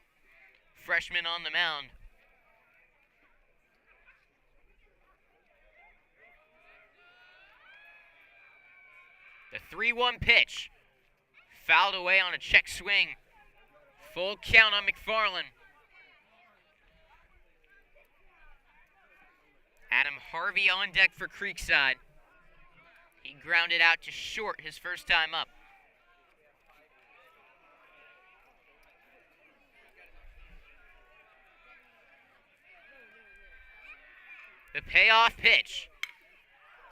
Freshman on the mound. The 3-1 pitch. Fouled away on a check swing. Full count on McFarland. Adam Harvey on deck for Creekside. He grounded out to short his first time up. The payoff pitch.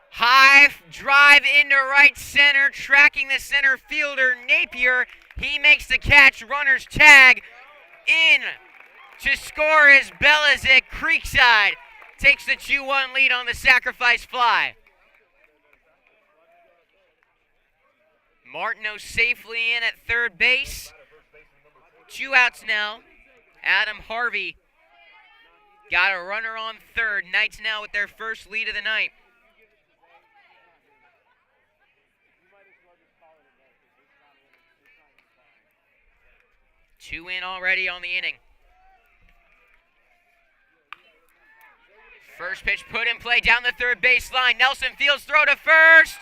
High drive into right center, tracking the center fielder, Napier. He makes the catch, runner's tag. In to score is Belizic. Creekside takes the 2-1 lead on the sacrifice fly. Martineau safely in at third base. 2 outs now. Adam Harvey got a runner on third. Knights now with their first lead of the night. Two in already on the inning. First pitch put in play down the third baseline. Nelson fields throw to first.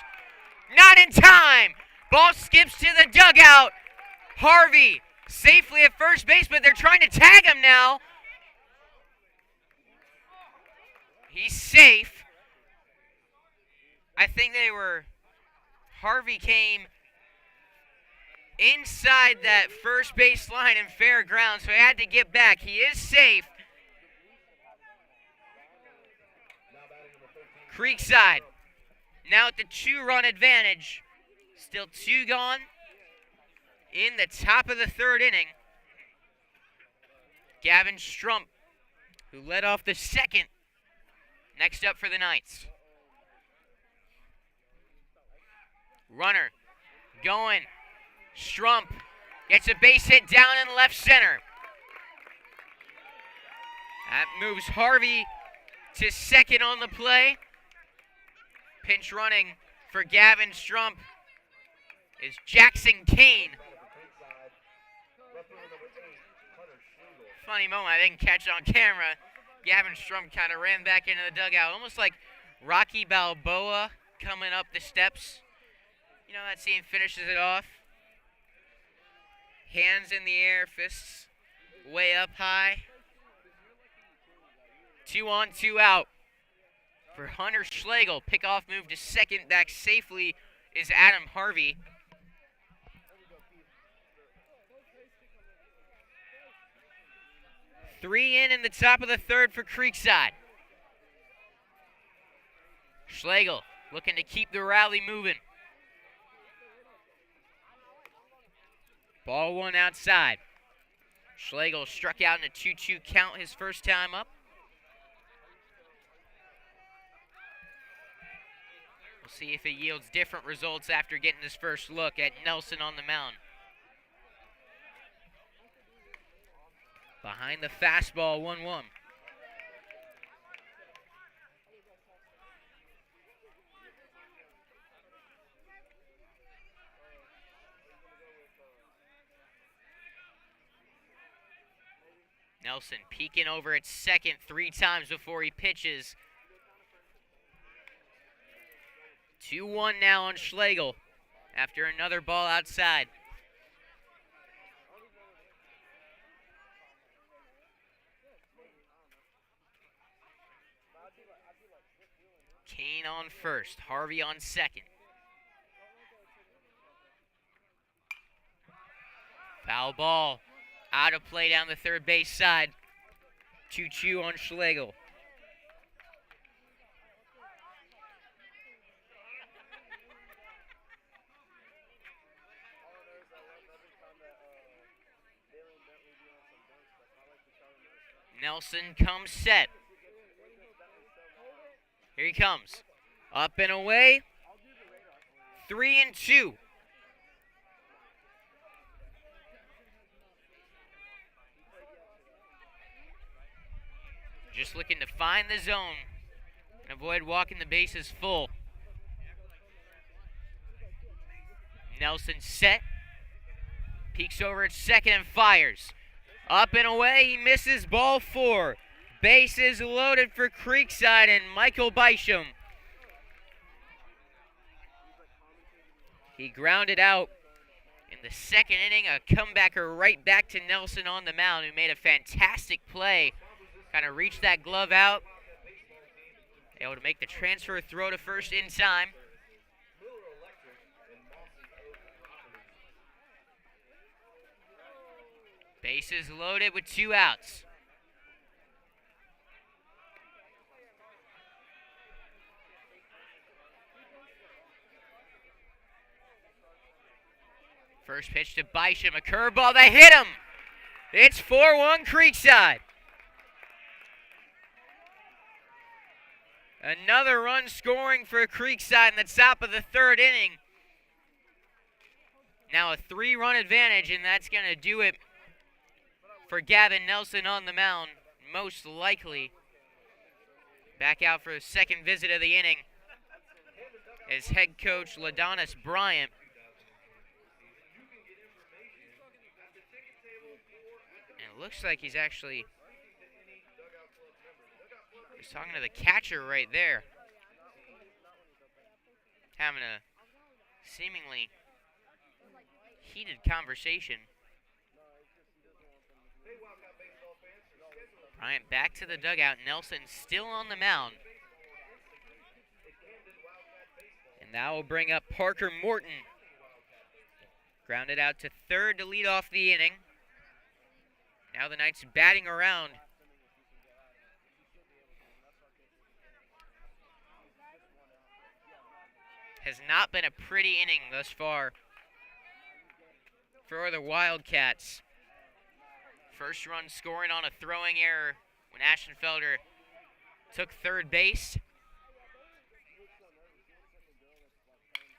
Not in time. Ball skips to the dugout. Harvey safely at first base, but they're trying to tag him now. He's safe. I think Harvey came inside that first base line in fair ground, so he had to get back. He is safe. Creekside now at the 2-run advantage. Still 2 gone in the top of the third inning. Gavin Strump, who led off the second, next up for the Knights. Runner going. Strump gets a base hit down in left center. That moves Harvey to second on the play. Pinch running for Gavin Strump is Jackson Kane. Funny moment I didn't catch on camera. Gavin Strump kind of ran back into the dugout, almost like Rocky Balboa coming up the steps. You know, that scene finishes it off. Hands in the air, fists way up high. 2 on, 2 out for Hunter Schlegel. Pickoff move to second. Back safely is Adam Harvey. Three in the top of the third for Creekside. Schlegel looking to keep the rally moving. Ball one outside. Schlegel struck out in a 2-2 count his first time up. We'll see if it yields different results after getting his first look at Nelson on the mound. Behind the fastball, 1-1. Nelson peeking over at second 3 times before he pitches. 2-1 now on Schlegel after another ball outside. Kane on first, Harvey on second. Foul ball. Out of play down the third base side. 2-2 on Schlegel. Nelson comes set. Here he comes. Up and away. 3-2. Just looking to find the zone and avoid walking the bases full. Nelson set. Peeks over at second and fires. Up and away, he misses, ball 4. Bases loaded for Creekside and Michael Bysham. He grounded out in the second inning, a comebacker right back to Nelson on the mound, who made a fantastic play. Kind of reached that glove out. Able to make the transfer throw to first in time. Bases loaded with 2 outs. First pitch to Bysham, a curveball that hit him. It's 4-1 Creekside. Another run scoring for Creekside in the top of the third inning. Now a 3-run advantage, and that's going to do it for Gavin Nelson on the mound, most likely. Back out for the second visit of the inning is head coach Ladonis Bryant. And it looks like he's actually talking to the catcher right there. Having a seemingly heated conversation. Bryant back to the dugout. Nelson still on the mound. And that will bring up Parker Morton. Grounded out to third to lead off the inning. Now the Knights batting around. Has not been a pretty inning thus far for the Wildcats. First run scoring on a throwing error when Ashenfelder took third base.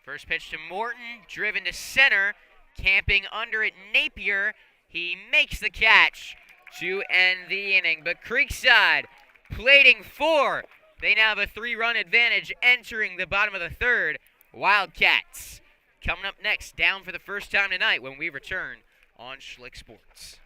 First pitch to Morton, driven to center, camping under it Napier. He makes the catch to end the inning. But Creekside plating 4. They now have a 3-run advantage entering the bottom of the third. Wildcats coming up next, down for the first time tonight when we return on Schlick Sports.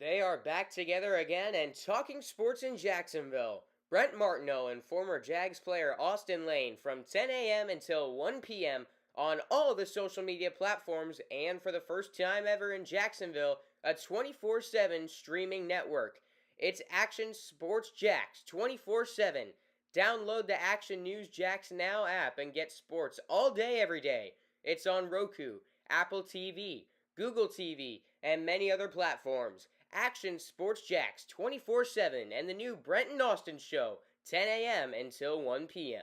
They are back together again and talking sports in Jacksonville. Brent Martineau and former Jags player Austin Lane from 10 a.m. until 1 p.m. on all the social media platforms, and for the first time ever in Jacksonville, a 24/7 streaming network. It's Action Sports Jacks 24/7. Download the Action News Jacks Now app and get sports all day, every day. It's on Roku, Apple TV, Google TV, and many other platforms. Action Sports Jacks 24/7 and the new Brent and Austin Show, 10 a.m. until 1 p.m.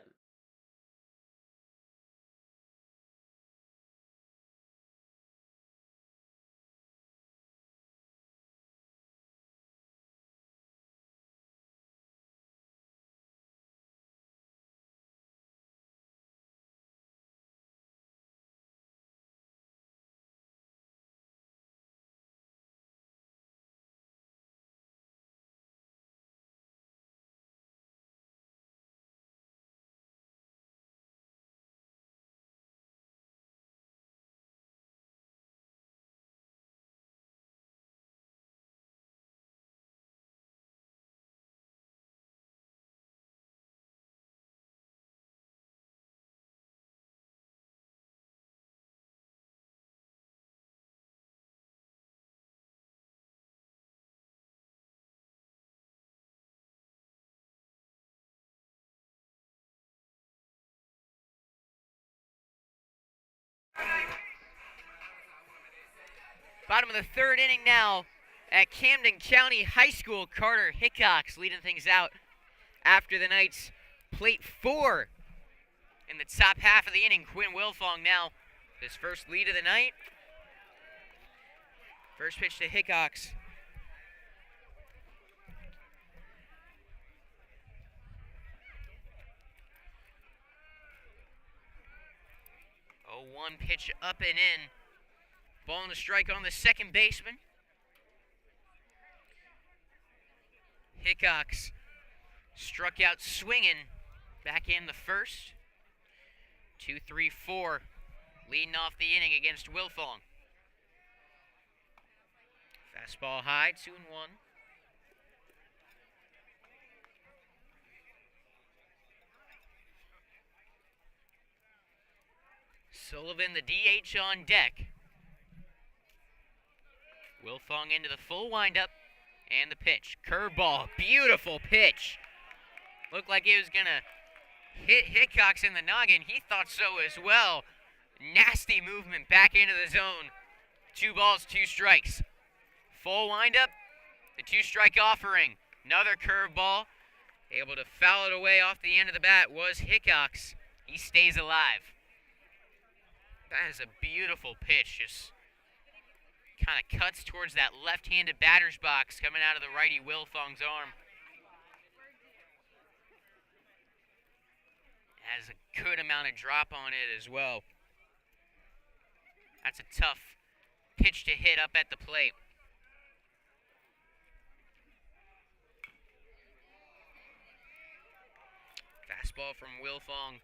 Bottom of the third inning now at Camden County High School. Carter Hickox leading things out after the Knights plate 4 in the top half of the inning. Quinn Wilfong now his first lead of the night. First pitch to Hickox. Oh, one pitch up and in. Ball and a strike on the second baseman. Hickox struck out swinging back in the first. 2-3-4 leading off the inning against Wilfong. Fastball high, 2-1. Sullivan, the DH on deck. Wilfong into the full windup, and the pitch. Curveball, beautiful pitch. Looked like it was going to hit Hickox in the noggin. He thought so as well. Nasty movement back into the zone. 2 balls, 2 strikes. Full windup, the 2-strike offering. Another curveball. Able to foul it away off the end of the bat was Hickox. He stays alive. That is a beautiful pitch. Just kind of cuts towards that left-handed batter's box coming out of the righty Wilfong's arm. Has a good amount of drop on it as well. That's a tough pitch to hit up at the plate. Fastball from Wilfong.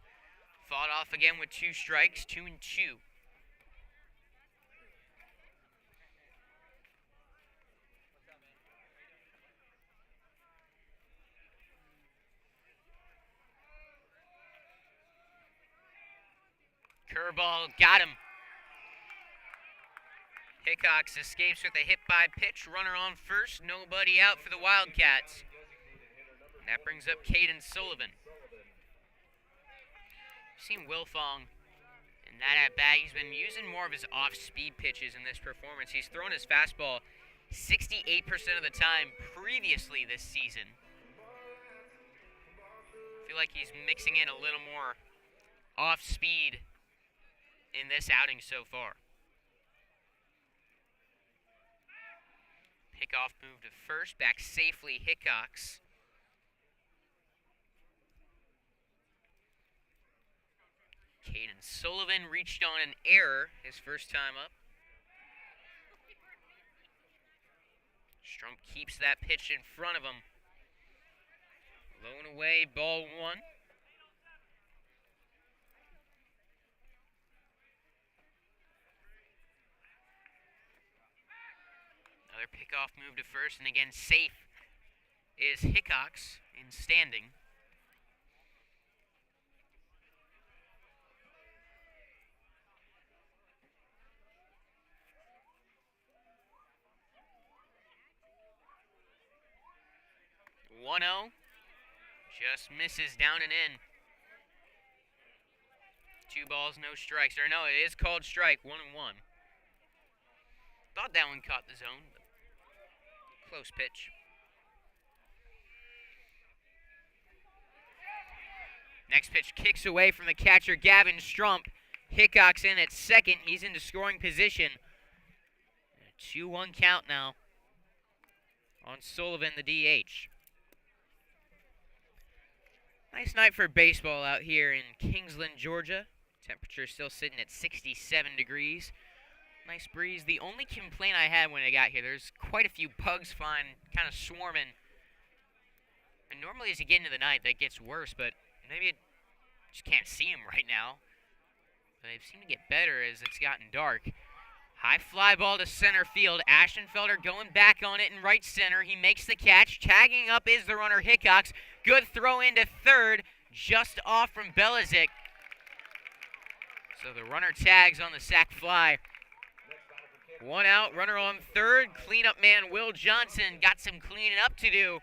Fought off again with 2 strikes, 2-2. Curveball got him. Hickox escapes with a hit by pitch. Runner on first. Nobody out for the Wildcats. And that brings up Caden Sullivan. Seen Wilfong in that at bat. He's been using more of his off-speed pitches in this performance. He's thrown his fastball 68% of the time previously this season. I feel like he's mixing in a little more off-speed in this outing so far. Pickoff move to first, back safely Hickox. Caden Sullivan reached on an error his first time up. Strump keeps that pitch in front of him. Low and away, ball 1. Another pickoff move to first, and again safe is Hickox in standing. Just misses down and in. 2 balls, no strikes. Or no, it is called strike, 1-1. Thought that one caught the zone, but Close pitch. Next pitch kicks away from the catcher, Gavin Strump. Hickok's in at second. He's into scoring position. 2-1 count now on Sullivan, the DH. Nice night for baseball out here in Kingsland, Georgia. Temperature still sitting at 67 degrees. Nice breeze. The only complaint I had when I got here, there's quite a few bugs flying, kind of swarming. And normally as you get into the night, that gets worse, but maybe it just can't see them right now. But they seem to get better as it's gotten dark. High fly ball to center field. Ashenfelder going back on it in right center. He makes the catch. Tagging up is the runner Hickox. Good throw into third, just off from Belizik. So the runner tags on the sac fly. 1 out, runner on third. Cleanup man Will Johnson got some cleaning up to do.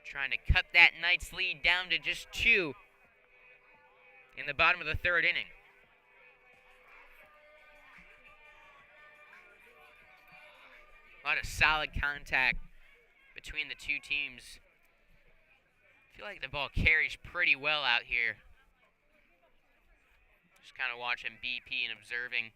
Trying to cut that Knights lead down to just 2 in the bottom of the third inning. A lot of solid contact between the two teams. I feel like the ball carries pretty well out here. Just kind of watching BP and observing.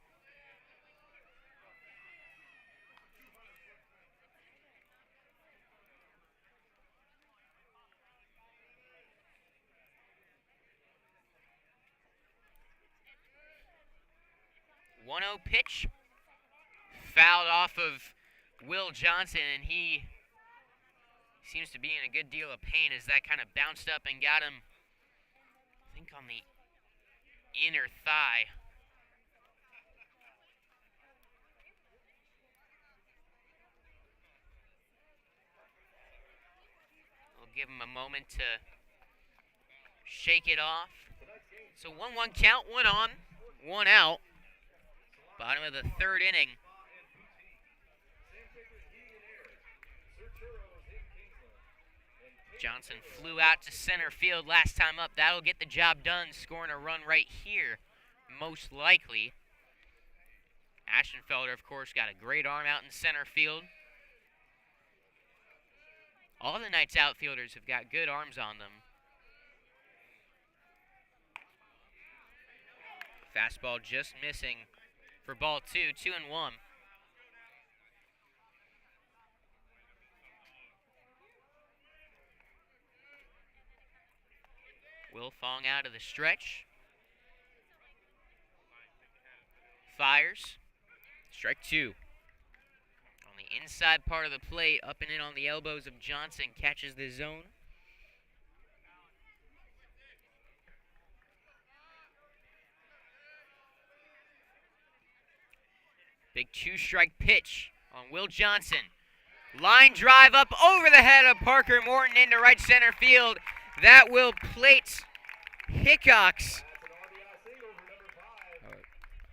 One 0 pitch. Fouled off of Will Johnson, and he seems to be in a good deal of pain as that kind of bounced up and got him, I think, on the inner thigh. We'll give him a moment to shake it off. So 1-1 count, 1 on, 1 out. Bottom of the third inning. Johnson flew out to center field last time up. That'll get the job done, scoring a run right here, most likely. Ashenfelder, of course, got a great arm out in center field. All the Knights outfielders have got good arms on them. Fastball just missing for ball 2, 2-1. Will Fong out of the stretch. Fires. Strike 2. On the inside part of the plate, up and in on the elbows of Johnson, catches the zone. Big 2-strike pitch on Will Johnson. Line drive up over the head of Parker Morton into right center field. That will plate Hickox.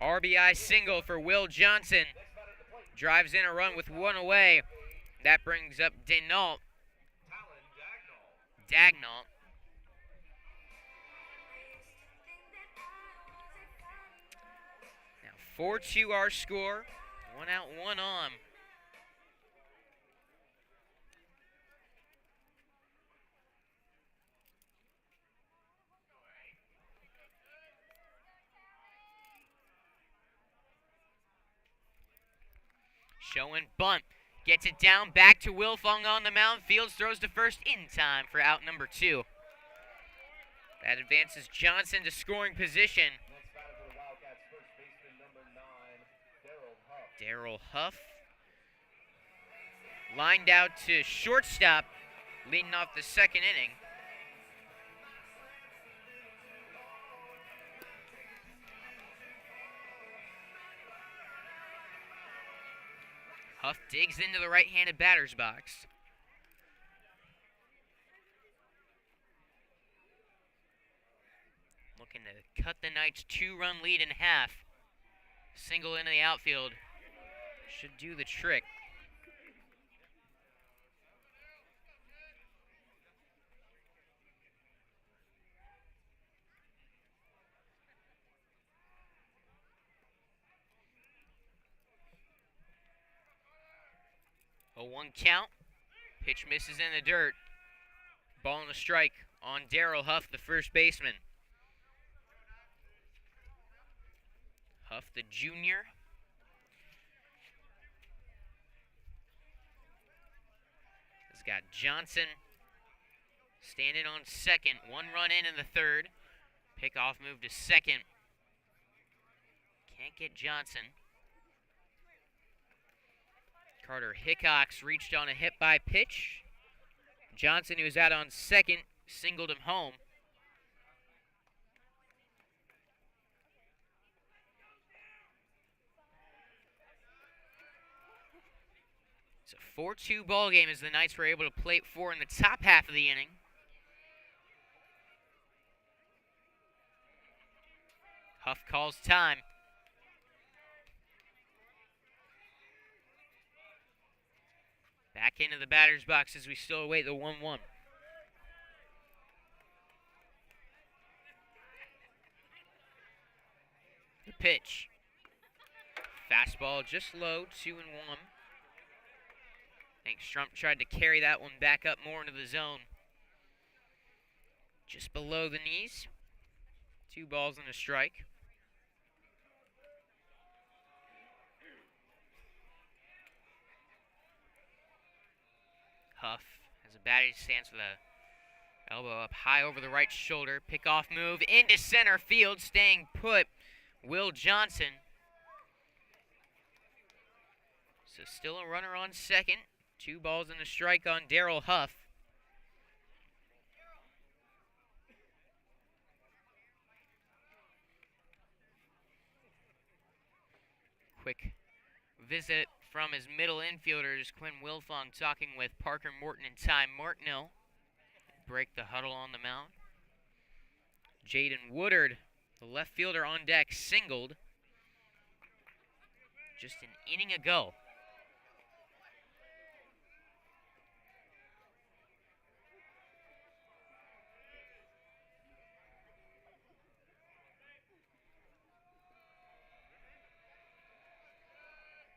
RBI single for Will Johnson. Drives in a run with 1 away. That brings up Dagnall. Now 4-2 our score. 1 out, 1 on. Showing bunt. Gets it down back to Wilfong on the mound. Fields throws to first in time for out number 2. That advances Johnson to scoring position. Darryl Huff. Lined out to shortstop, leading off the second inning. Huff digs into the right-handed batter's box. Looking to cut the Knights' 2-run lead in half. Single into the outfield. Should do the trick. 0-1 count. Pitch misses in the dirt. Ball on the strike on Darryl Huff, the first baseman. Huff, the junior. Has got Johnson standing on second. 1 run in the third. Pickoff move to second. Can't get Johnson. Carter Hickox reached on a hit by pitch. Johnson, who was out on second, singled him home. It's a 4-2 ball game as the Knights were able to plate 4 in the top half of the inning. Huff calls time. Back into the batter's box as we still await the 1-1. The pitch. Fastball just low, 2-1. I think Strump tried to carry that one back up more into the zone. Just below the knees. 2 balls and a strike. Huff has a batting stance with a elbow up high over the right shoulder. Pickoff move into center field, staying put. Will Johnson. So still a runner on second. 2 balls and a strike on Darryl Huff. Quick visit from his middle infielders, Quinn Wilfong talking with Parker Morton and Ty Martineau. Break the huddle on the mound. Jaden Woodard, the left fielder on deck, singled just an inning ago.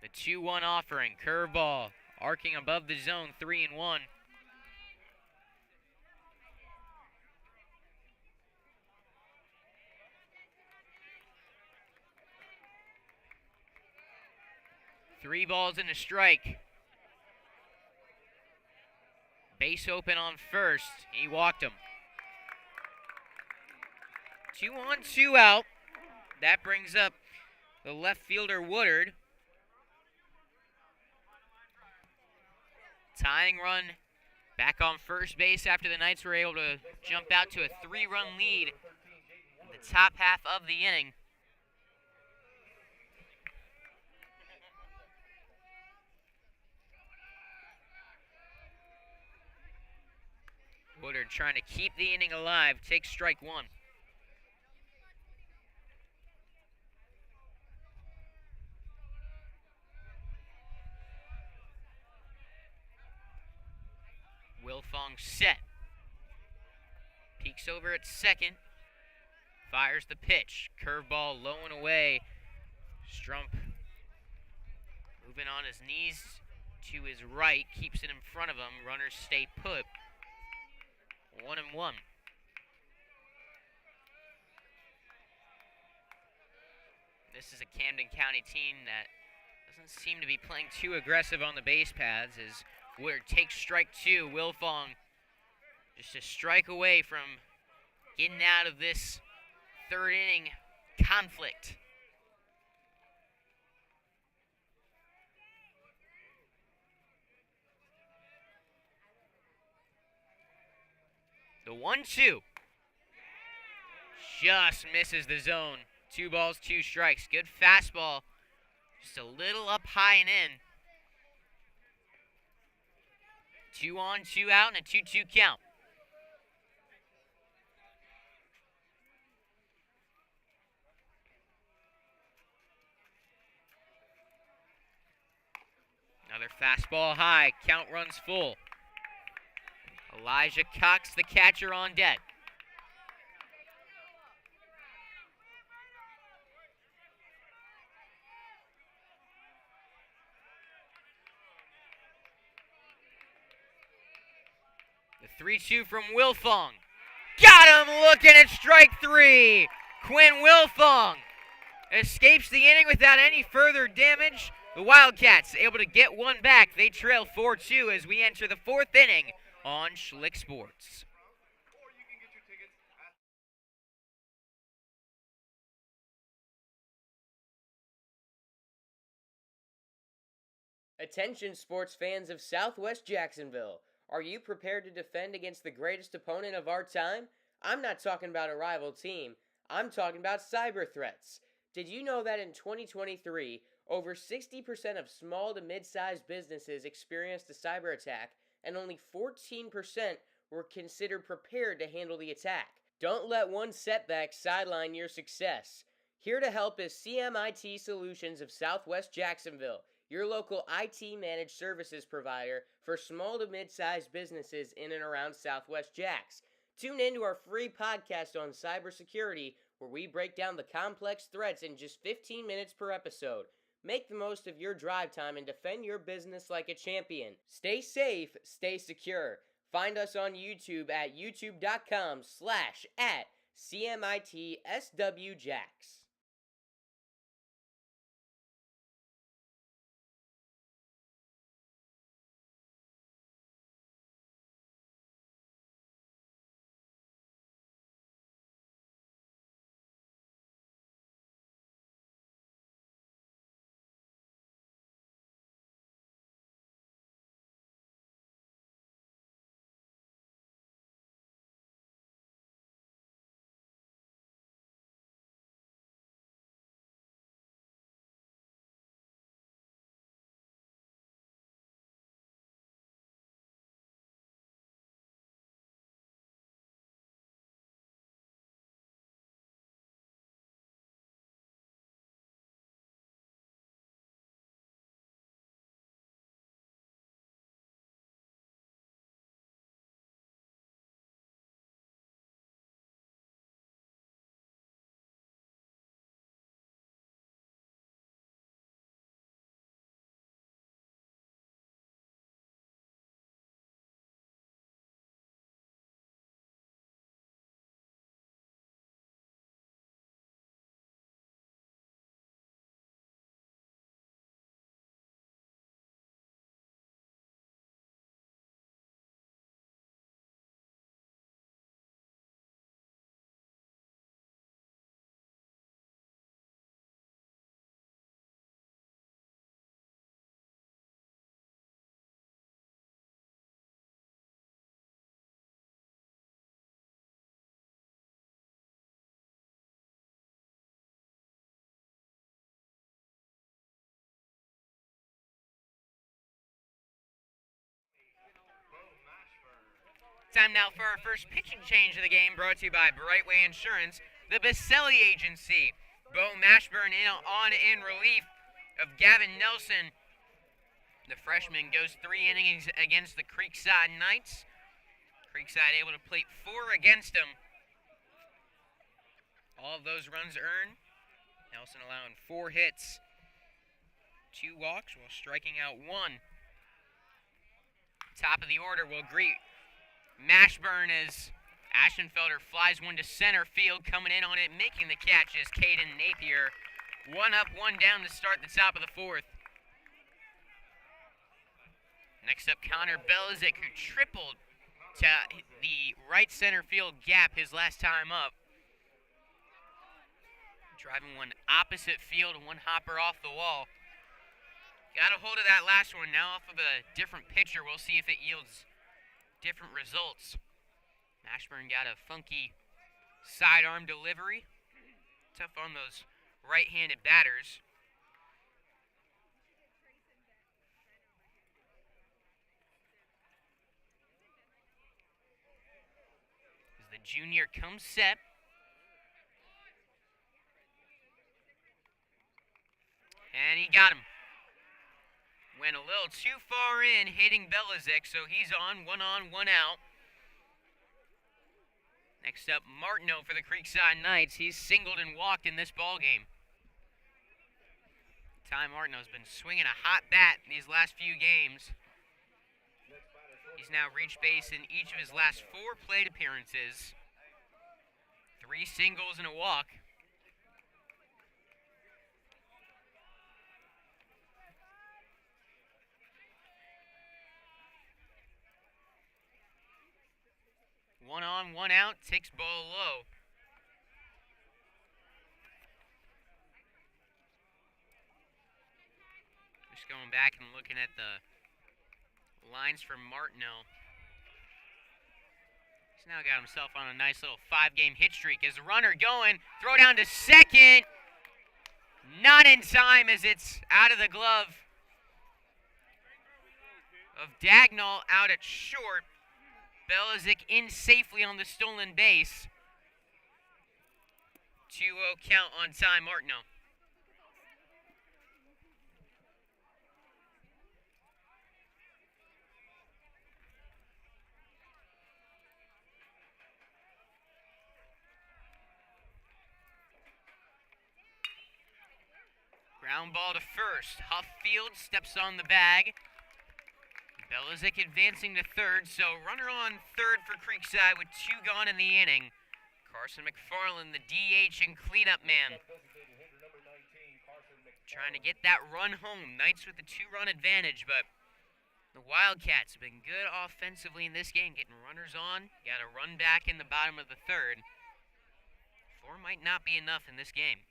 The 2-1 offering, curveball, arcing above the zone, 3-1. Three balls and a strike. Base open on first. He walked him. 2 on, 2 out. That brings up the left fielder Woodard. Tying run back on first base after the Knights were able to jump out to a 3-run lead in the top half of the inning. Woodard trying to keep the inning alive, takes strike 1. Wilfong set. Peeks over at second. Fires the pitch. Curveball low and away. Strump moving on his knees to his right. Keeps it in front of him. Runners stay put. 1-1. This is a Camden County team that doesn't seem to be playing too aggressive on the base paths as Woodard takes strike 2. Wilfong just a strike away from getting out of this third inning conflict. The 1-2 just misses the zone. 2 balls, 2 strikes. Good fastball. Just a little up high and in. 2 on, 2 out, and a 2-2 count. Another fastball high. Count runs full. Elijah Cox, the catcher, on deck. The 3-2 from Wilfong. Got him looking at strike 3. Quinn Wilfong escapes the inning without any further damage. The Wildcats able to get one back. They trail 4-2 as we enter the 4th inning on Schlick Sports. Attention sports fans of Southwest Jacksonville. Are you prepared to defend against the greatest opponent of our time? I'm not talking about a rival team. I'm talking about cyber threats. Did you know that in 2023, over 60% of small to mid-sized businesses experienced a cyber attack, and only 14% were considered prepared to handle the attack? Don't let one setback sideline your success. Here to help is CMIT Solutions of Southwest Jacksonville, your local IT managed services provider for small to mid-sized businesses in and around Southwest Jacks. Tune in to our free podcast on cybersecurity, where we break down the complex threats in just 15 minutes per episode. Make the most of your drive time and defend your business like a champion. Stay safe, stay secure. Find us on YouTube at youtube.com/@CMITSWJacks. Time now for our first pitching change of the game, brought to you by Brightway Insurance, the Baselli Agency. Bo Mashburn on in relief of Gavin Nelson. The freshman goes 3 innings against the Creekside Knights. Creekside able to plate 4 against him. All of those runs earned. Nelson allowing 4 hits, 2 walks while striking out 1. Top of the order will greet Mashburn as Ashenfelder flies one to center field. Coming in on it, making the catch is Caden Napier. 1 up, 1 down to start the top of the 4th. Next up, Connor Belizik, who tripled to the right center field gap his last time up. Driving one opposite field and 1 hopper off the wall. Got a hold of that last one. Now off of a different pitcher. We'll see if it yields different results. Mashburn got a funky sidearm delivery. Tough on those right-handed batters. As the junior comes set. And he got him. Went a little too far in, hitting Belizik, so he's on, 1 out. Next up, Martineau for the Creekside Knights. He's singled and walked in this ballgame. Ty Martineau's been swinging a hot bat these last few games. He's He's now reached base in each of his last 4 plate appearances. 3 singles and a walk. One on, one out, takes ball low. Just going back and looking at the lines from Martineau. He's now got himself on a nice little 5-game hit streak. As the runner going, throw down to second. Not in time as it's out of the glove of Dagnall out at short. Belizik in safely on the stolen base. 2-0 count on time, Martineau. Ground ball to first. Huffield steps on the bag. Belizik advancing to third, so runner on third for Creekside with 2 gone in the inning. Carson McFarland, the DH and cleanup man, trying to get that run home. Knights with the 2-run advantage, but the Wildcats have been good offensively in this game, getting runners on. Got a run back in the bottom of the third. 4 might not be enough in this game.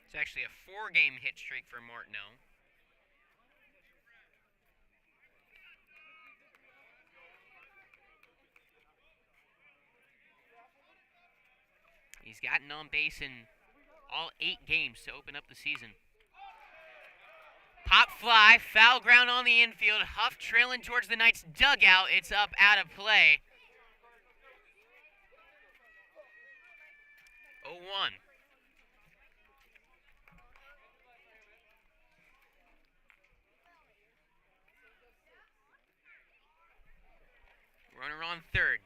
It's actually a 4-game hit streak for Martineau. He's gotten on base in all 8 games to open up the season. Pop fly, foul ground on the infield. Huff trailing towards the Knights' dugout. It's up out of play. 0-1. Runner on third.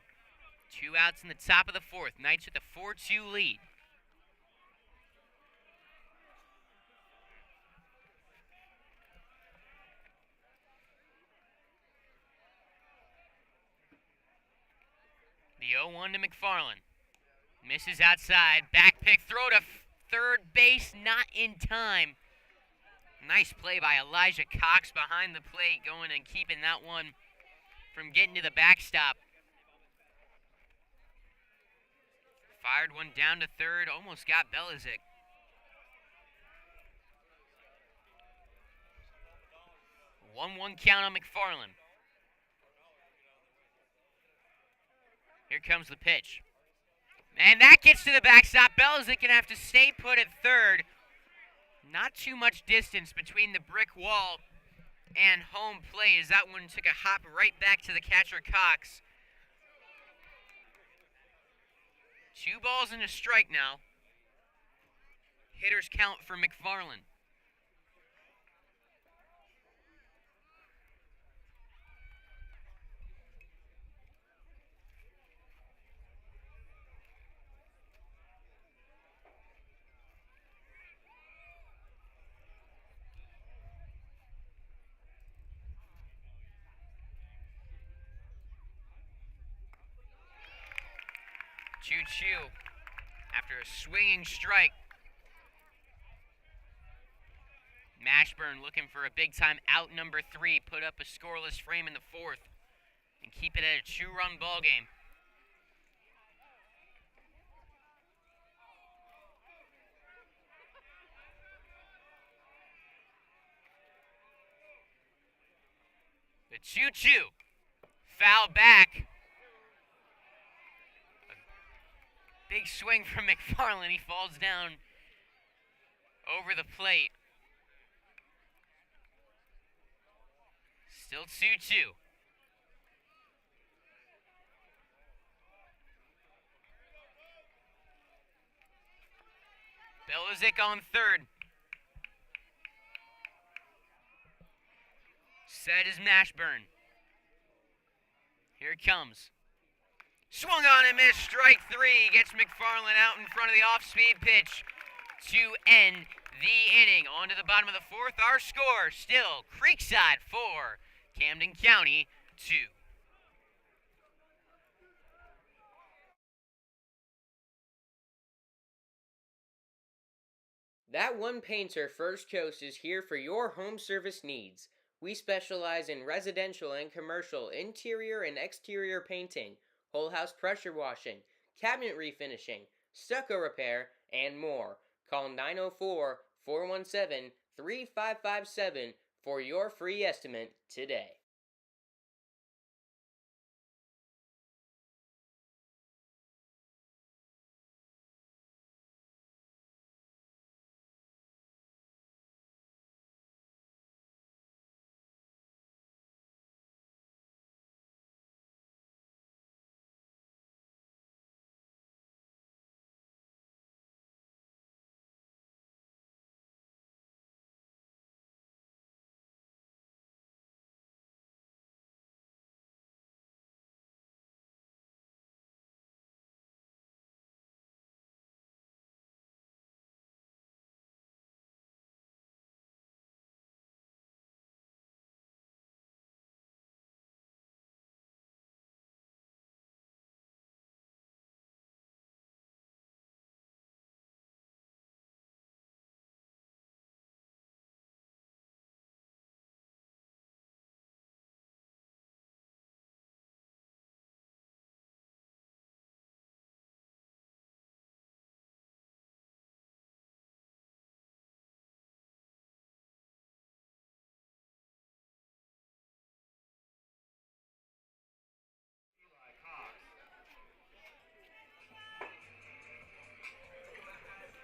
2 outs in the top of the 4th. Knights with a 4-2 lead. The 0-1 to McFarland. Misses outside. Back pick. Throw to third base. Not in time. Nice play by Elijah Cox behind the plate. Going and keeping that one from getting to the backstop. Fired one down to third. Almost got Belizik. One count on McFarland. Here comes the pitch. And that gets to the backstop. Belizik gonna have to stay put at third. Not too much distance between the brick wall and home plate as that one took a hop right back to the catcher Cox. 2 balls and a strike now. Hitters count for McFarland. Choo-choo after a swinging strike. Mashburn looking for a big-time out number 3. Put up a scoreless frame in the 4th and keep it at a 2-run ball game. The 2-2. Foul back. Big swing from McFarland. He falls down over the plate. Still 2-2. Belizik on third. Set is Mashburn. Here it comes. Swung on and missed. Strike three. Gets McFarland out in front of the off-speed pitch to end the inning. On to the bottom of the fourth. Our score still Creekside 4, Camden County 2. That One Painter First Coast is here for your home service needs. We specialize in residential and commercial interior and exterior painting, whole house pressure washing, cabinet refinishing, stucco repair, and more. Call 904-417-3557 for your free estimate today.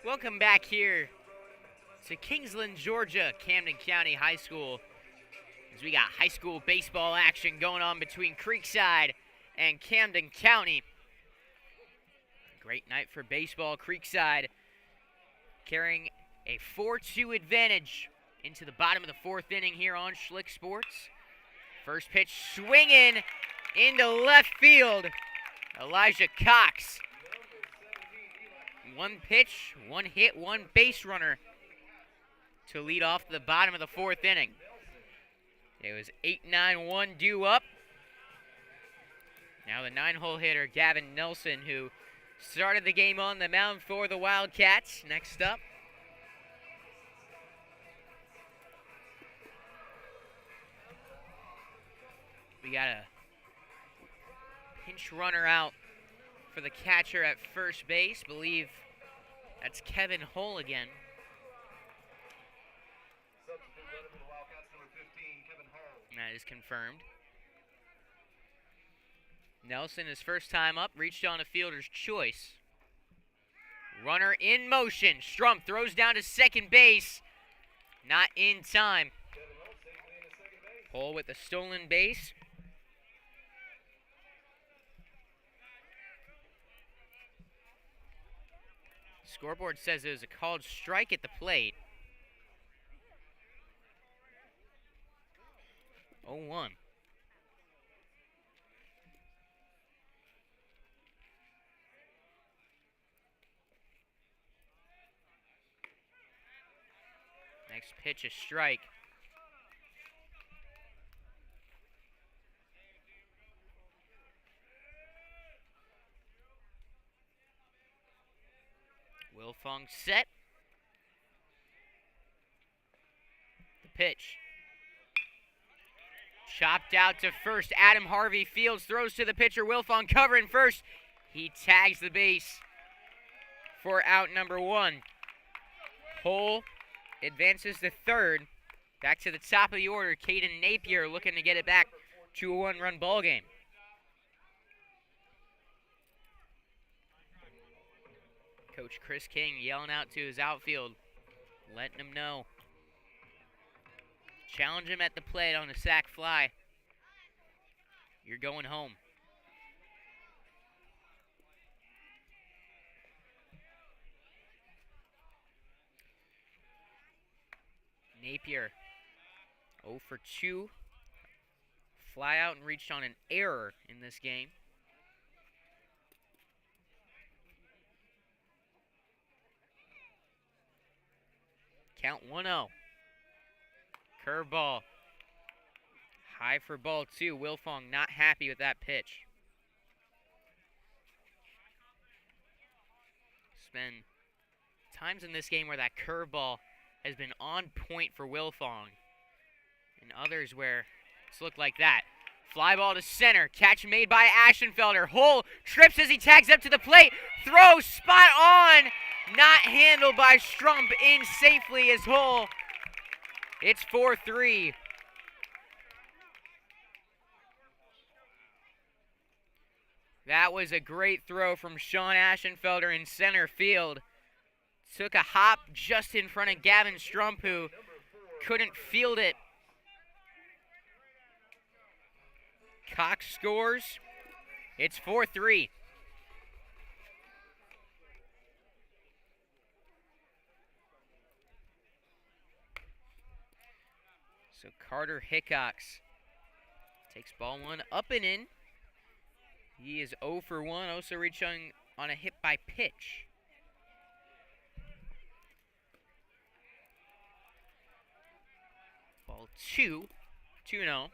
Welcome back here to Kingsland, Georgia, Camden County High School, as we got high school baseball action going on between Creekside and Camden County. Great night for baseball. Creekside carrying a 4-2 advantage into the bottom of the fourth inning here on Schlick Sports. First pitch swinging into left field. Elijah Cox. One pitch, one hit, one base runner to lead off the bottom of the fourth inning. It was 8-9-1 due up. Now the 9-hole hitter, Gavin Nelson, who started the game on the mound for the Wildcats. Next up. We got a pinch runner out for the catcher at first base. Believe that's Kevin Hull again. Substitute runner for the Wildcats, number 15, Kevin Hull. That is confirmed. Nelson, his first time up, reached on a fielder's choice. Runner in motion. Strump throws down to second base. Not in time. Kevin Hull safely into second base. Hull with a stolen base. Scoreboard says it was a called strike at the plate. 0-1. Next pitch, a strike. Wilfong set. The pitch. Chopped out to first. Adam Harvey Fields throws to the pitcher. Wilfong covering first. He tags the base for out number one. Hull advances to third. Back to the top of the order. Caden Napier looking to get it back to a one-run ball game. Coach Chris King yelling out to his outfield, letting him know. Challenge him at the plate on a sac fly. You're going home. Napier 0 for 2 fly out and reached on an error in this game. Count 1-0. Curveball. High for ball 2. Wilfong not happy with that pitch. There's been times in this game where that curveball has been on point for Wilfong. And others where it's looked like that. Fly ball to center. Catch made by Ashenfelder. Hull trips as he tags up to the plate. Throw spot on. Not handled by Strump. In safely as Hull. It's 4-3. That was a great throw from Sean Ashenfelder in center field. Took a hop just in front of Gavin Strump, who couldn't field it. Cox scores. It's 4-3. So Carter Hickox takes ball 1 up and in. He is 0 for 1, also reaching on a hit by pitch. Ball 2, 2-0.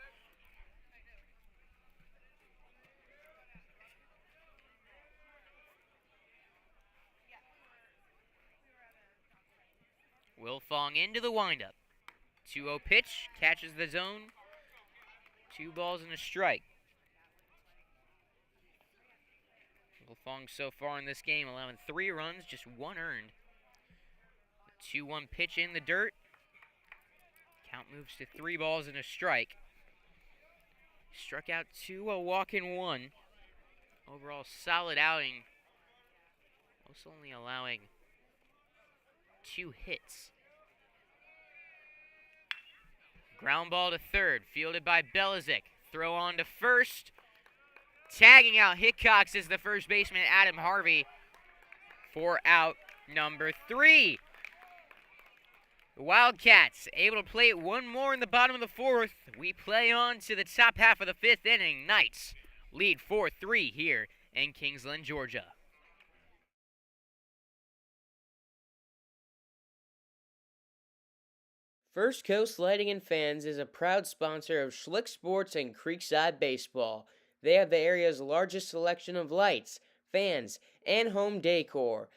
Wilfong into the windup. 2-0 pitch, catches the zone. 2 balls and a strike. Wilfong so far in this game allowing 3 runs, just 1 earned. 2-1 pitch in the dirt. Count moves to 3 balls and a strike. Struck out 2, a walk in 1. Overall solid outing. Also only allowing 2 hits. Ground ball to third, fielded by Belizik. Throw on to first. Tagging out Hickox is the first baseman, Adam Harvey, for out number 3. The Wildcats able to play it 1 more in the bottom of the 4th. We play on to the top half of the 5th inning. Knights lead 4-3 here in Kingsland, Georgia. First Coast Lighting and Fans is a proud sponsor of Schlick Sports and Creekside Baseball. They have the area's largest selection of lights, fans, and home decor.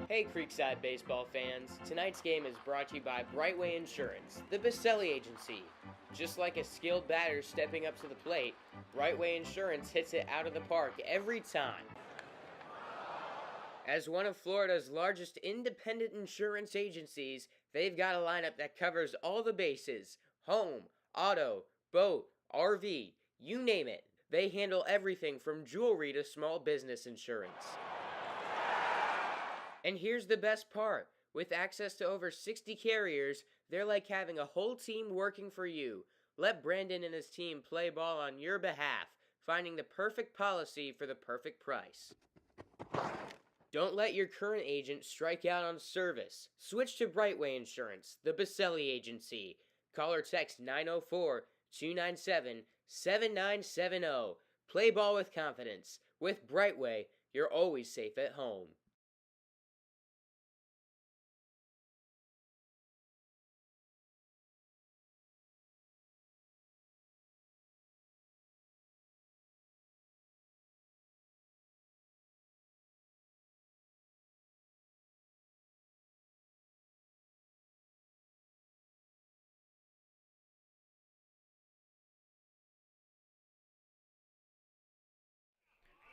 Hey Creekside baseball fans, tonight's game is brought to you by Brightway Insurance, the Baselli Agency. Just like a skilled batter stepping up to the plate, Brightway Insurance hits it out of the park every time. As one of Florida's largest independent insurance agencies, they've got a lineup that covers all the bases: home, auto, boat, RV, you name it. They handle everything from jewelry to small business insurance. And here's the best part. With access to over 60 carriers, they're like having a whole team working for you. Let Brandon and his team play ball on your behalf, finding the perfect policy for the perfect price. Don't let your current agent strike out on service. Switch to Brightway Insurance, the Baselli Agency. Call or text 904-297-7970. Play ball with confidence. With Brightway, you're always safe at home.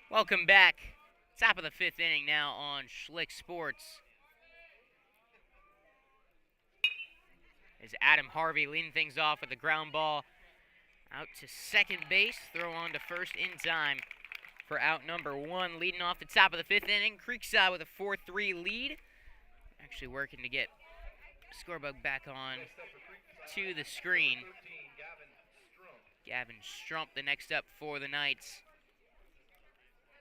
Welcome back. Top of the 5th inning now on Schlick Sports. As Adam Harvey leading things off with a ground ball out to second base. Throw on to first in time for out number 1. Leading off the top of the 5th inning. Creekside with a 4-3 lead. Actually working to get scorebook back on to the screen. Gavin Strump, the next up for the Knights,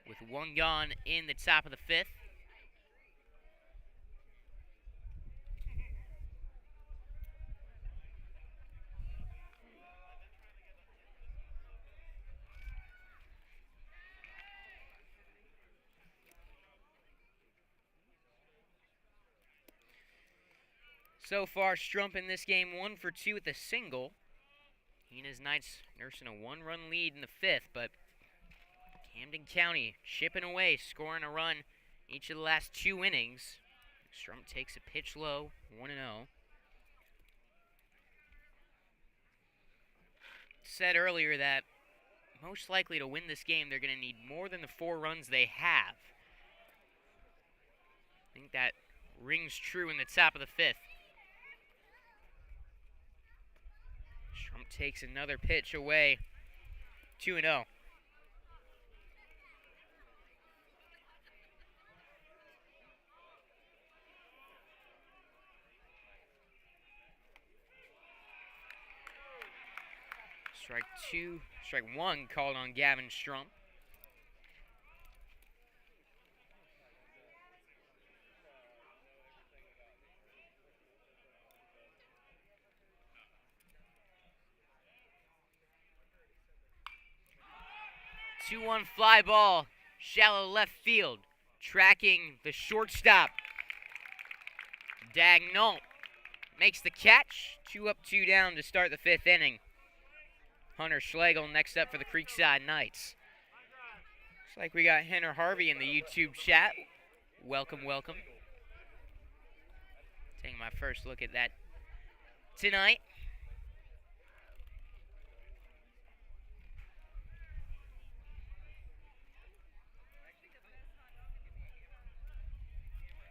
with 1 gone in the top of the 5th. So far, Strump in this game 1 for 2 with a single. He and his Knights nursing a 1-run lead in the 5th, but Camden County chipping away, scoring a run each of the last 2 innings. Strump takes a pitch low, 1-0. Said earlier that most likely to win this game, they're going to need more than the 4 runs they have. I think that rings true in the top of the 5th. Strump takes another pitch away, 2-0. Strike 1 called on Gavin Strump. Two-one fly ball, shallow left field, tracking the shortstop. Dagnall makes the catch. 2 up, 2 down to start the 5th inning. Hunter Schlegel next up for the Creekside Knights. Looks like we got Henner Harvey in the YouTube chat. Welcome, welcome. Taking my first look at that tonight.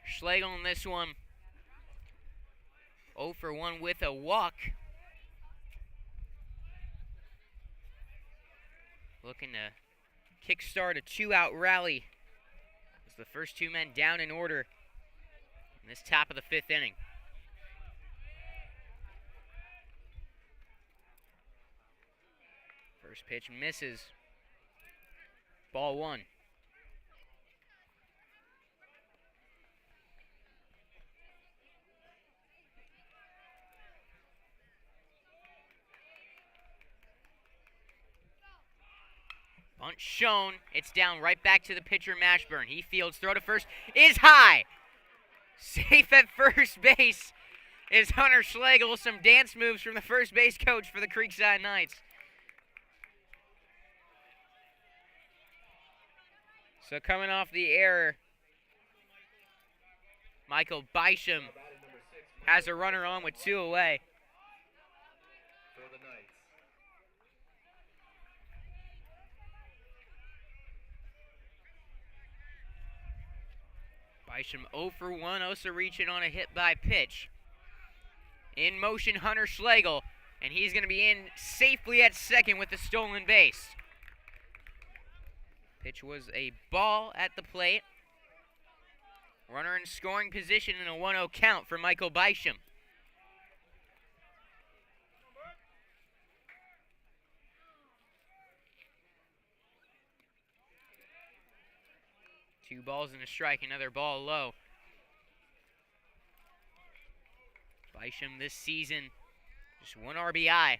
Schlegel in this one. 0 for 1 with a walk. Looking to kickstart a 2-out rally as the first 2 men down in order in this top of the 5th inning. First pitch misses. Ball 1. Bunt shown. It's down right back to the pitcher, Mashburn. He fields. Throw to first is high. Safe at first base is Hunter Schlegel. Some dance moves from the first base coach for the Creekside Knights. So coming off the error, Michael Bysham has a runner on with 2 away. Bysham 0 for 1, also reaching on a hit by pitch. In motion, Hunter Schlegel, and he's going to be in safely at second with the stolen base. Pitch was a ball at the plate. Runner in scoring position in a 1-0 count for Michael Bysham. Two balls and a strike, another ball low. Bysham this season, just 1 RBI.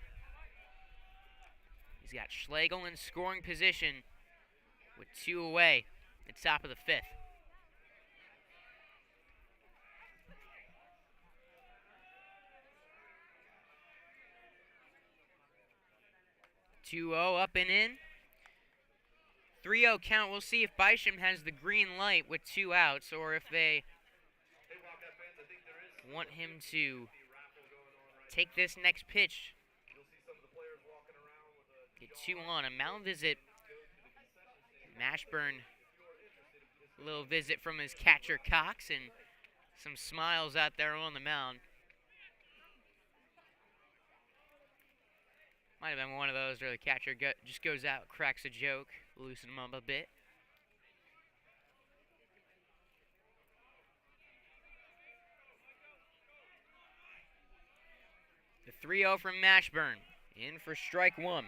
He's got Schlegel in scoring position with 2 away at the top of the 5th. (2-0) up and in. 3-0 count. We'll see if Bysham has the green light with 2 outs, or if they want him to take this next pitch. Get 2 on. A mound visit. Mashburn, a little visit from his catcher Cox, and some smiles out there on the mound. Might have been one of those where the catcher just goes out, cracks a joke, loosen him up a bit. The 3-0 from Mashburn, in for strike 1.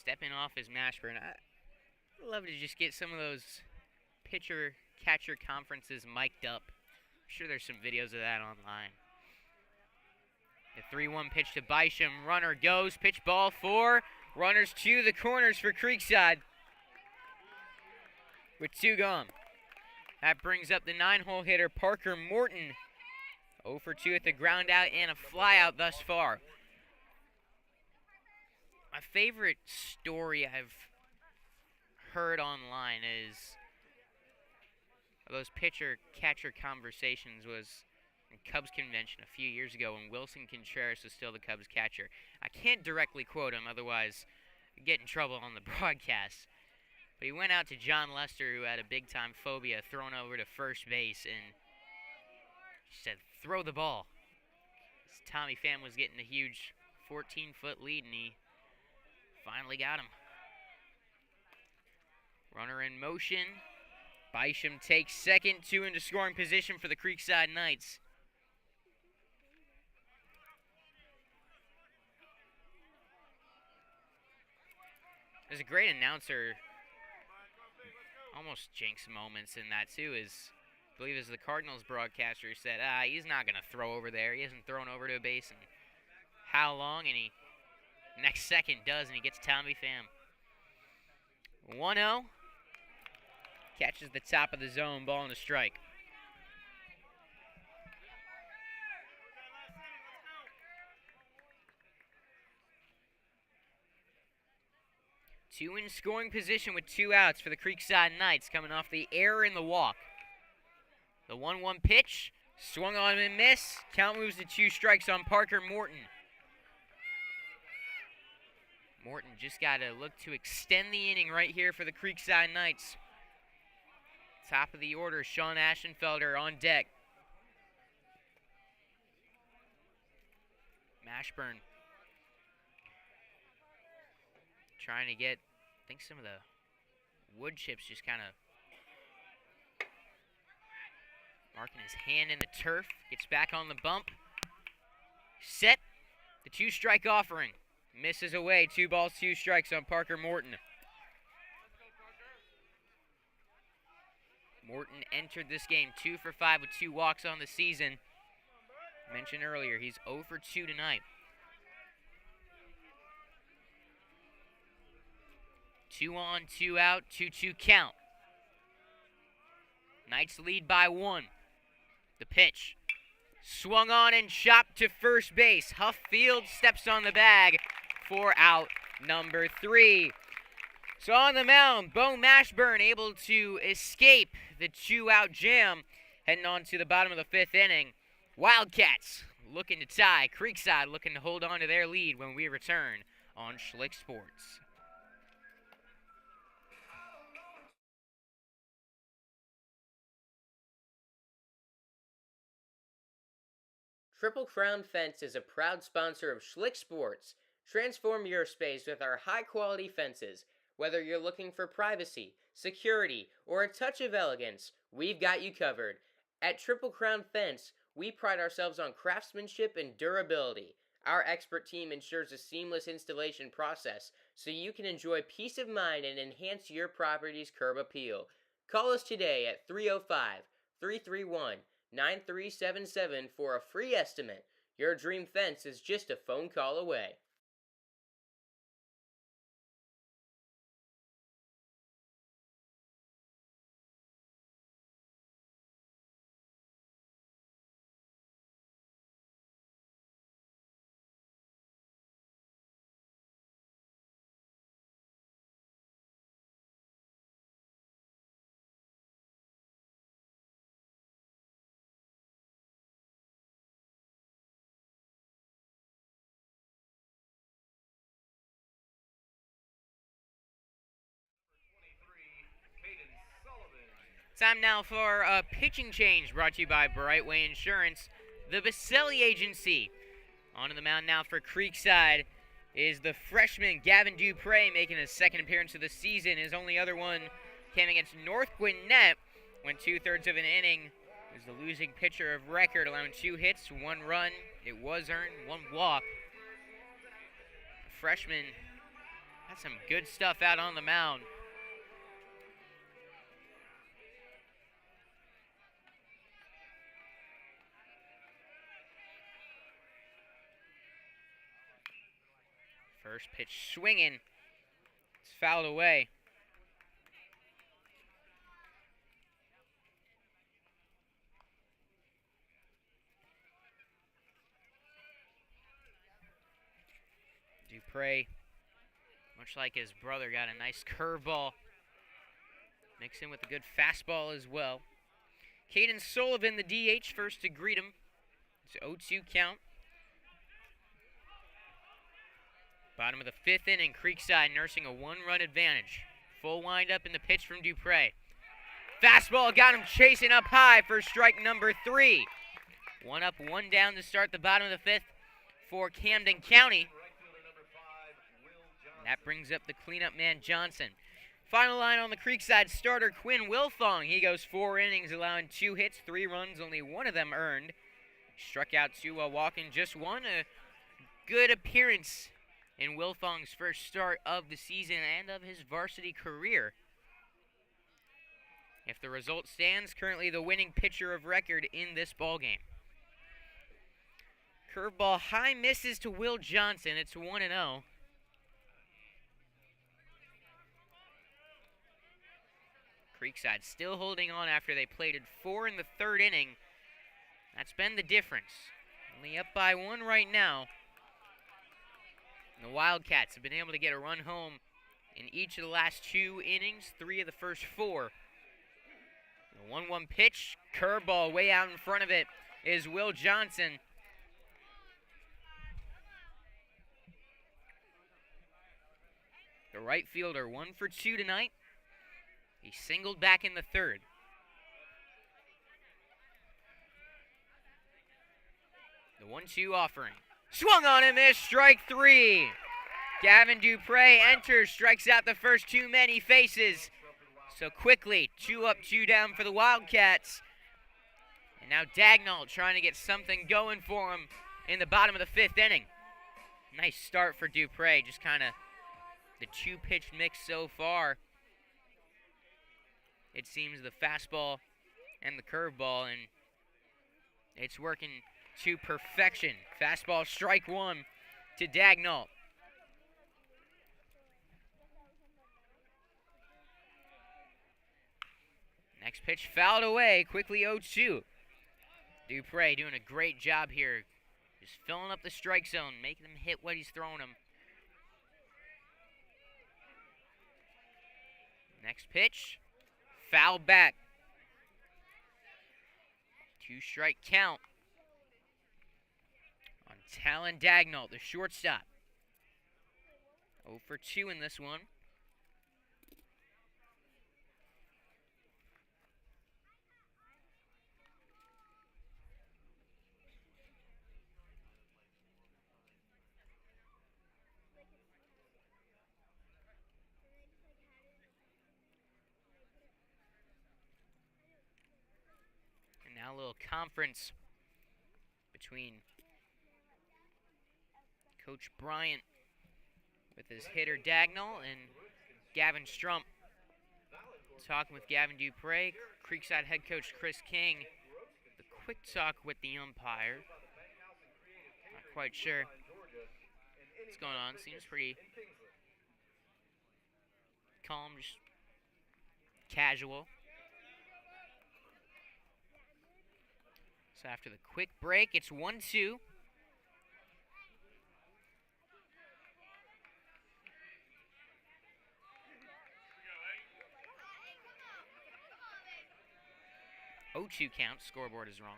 Stepping off is Mashburn. I'd love to just get some of those pitcher-catcher conferences mic'd up. I'm sure there's some videos of that online. The 3-1 pitch to Bisham. Runner goes. Pitch ball 4. Runners to the corners for Creekside. With 2 gone. That brings up the 9-hole hitter, Parker Morton. 0 for 2 at the ground out and a fly out thus far. My favorite story I've heard online is those pitcher-catcher conversations was in Cubs convention a few years ago when Wilson Contreras was still the Cubs catcher. I can't directly quote him, otherwise I'd get in trouble on the broadcast. But he went out to John Lester, who had a big-time phobia, thrown over to first base, and said, throw the ball. Tommy Pham was getting a huge 14-foot lead, and he finally got him. Runner in motion. Bisham takes second, 2 into scoring position for the Creekside Knights. There's a great announcer, almost jinx moments in that too, I believe it was the Cardinals broadcaster who said, he's not going to throw over there. He hasn't thrown over to a base in how long, and he next second does, and he gets Tommy Pham. 1-0. Catches the top of the zone, ball and a strike. Two in scoring position with 2 outs for the Creekside Knights, coming off the error in the walk. The 1-1 pitch, swung on and miss. Count moves to 2 strikes on Parker Morton. Morton just got to look to extend the inning right here for the Creekside Knights. Top of the order, Sean Aschenfelder on deck. Mashburn trying to get, I think some of the wood chips just kind of marking his hand in the turf. Gets back on the bump. Set. The 2-strike offering. Misses away. 2 balls, 2 strikes on Parker Morton. Morton entered this game 2 for 5 with 2 walks on the season. Mentioned earlier, he's 0 for 2 tonight. 2 on, 2 out, 2-2 count. Knights lead by 1. The pitch. Swung on and chopped to first base. Huffield steps on the bag for out number 3. So on the mound, Bo Mashburn able to escape the 2-out jam, heading on to the bottom of the 5th inning. Wildcats looking to tie. Creekside looking to hold on to their lead when we return on Schlick Sports. Triple Crown Fence is a proud sponsor of Schlick Sports. Transform your space with our high-quality fences. Whether you're looking for privacy, security, or a touch of elegance, we've got you covered. At Triple Crown Fence, we pride ourselves on craftsmanship and durability. Our expert team ensures a seamless installation process so you can enjoy peace of mind and enhance your property's curb appeal. Call us today at 305-331-9377 for a free estimate. Your dream fence is just a phone call away. Time now for a pitching change brought to you by Brightway Insurance, the Baselli Agency. On to the mound now for Creekside is the freshman Gavin Dupre, making his 2nd appearance of the season. His only other one came against North Gwinnett, went 2/3 of an inning. He was the losing pitcher of record, allowing 2 hits, 1 run. It was earned, 1 walk. The freshman had some good stuff out on the mound. First pitch swinging. It's fouled away. Dupre, much like his brother, got a nice curveball. Mixed in with a good fastball as well. Caden Sullivan, the DH, first to greet him. It's 0-2 count. Bottom of the 5th inning, Creekside nursing a 1-run advantage. Full windup in the pitch from Dupre. Fastball got him chasing up high for strike number 3. 1 up, 1 down to start the bottom of the 5th for Camden County. That brings up the cleanup man, Johnson. Final line on the Creekside starter, Quinn Wilfong. He goes 4 innings, allowing 2 hits, 3 runs, only 1 of them earned. Struck out 2 while walking just 1. A good appearance in Wilfong's first start of the season and of his varsity career. If the result stands, currently the winning pitcher of record in this ballgame. Curveball high misses to Will Johnson. It's 1-0. Creekside still holding on after they plated 4 in the 3rd inning. That's been the difference. Only up by 1 right now. And the Wildcats have been able to get a run home in each of the last 2 innings, 3 of the first 4. The 1-1 pitch, curveball way out in front of it is Will Johnson. The right fielder 1 for 2 tonight. He singled back in the 3rd. The 1-2 offering. Swung on and missed, strike 3. Gavin Dupre enters, strikes out the first 2 men he faces. So quickly, 2 up, 2 down for the Wildcats. And now Dagnall trying to get something going for him in the bottom of the 5th inning. Nice start for Dupre, just kind of the 2-pitch mix so far. It seems the fastball and the curveball, and it's working to perfection. Fastball, strike 1 to Dagnall. Next pitch fouled away, quickly 0-2. Dupre doing a great job here, just filling up the strike zone, making him hit what he's throwing him. Next pitch, foul back. 2-strike count on Talon Dagnall, the shortstop. 0 for 2 in this one. Now a little conference between Coach Bryant with his hitter Dagnall and Gavin Strump. Talking with Gavin Dupre, Creekside head coach Chris King. The quick talk with the umpire. Not quite sure what's going on. Seems pretty calm, just casual. So after the quick break, it's 1-2. Oh, 2 count. Scoreboard is wrong.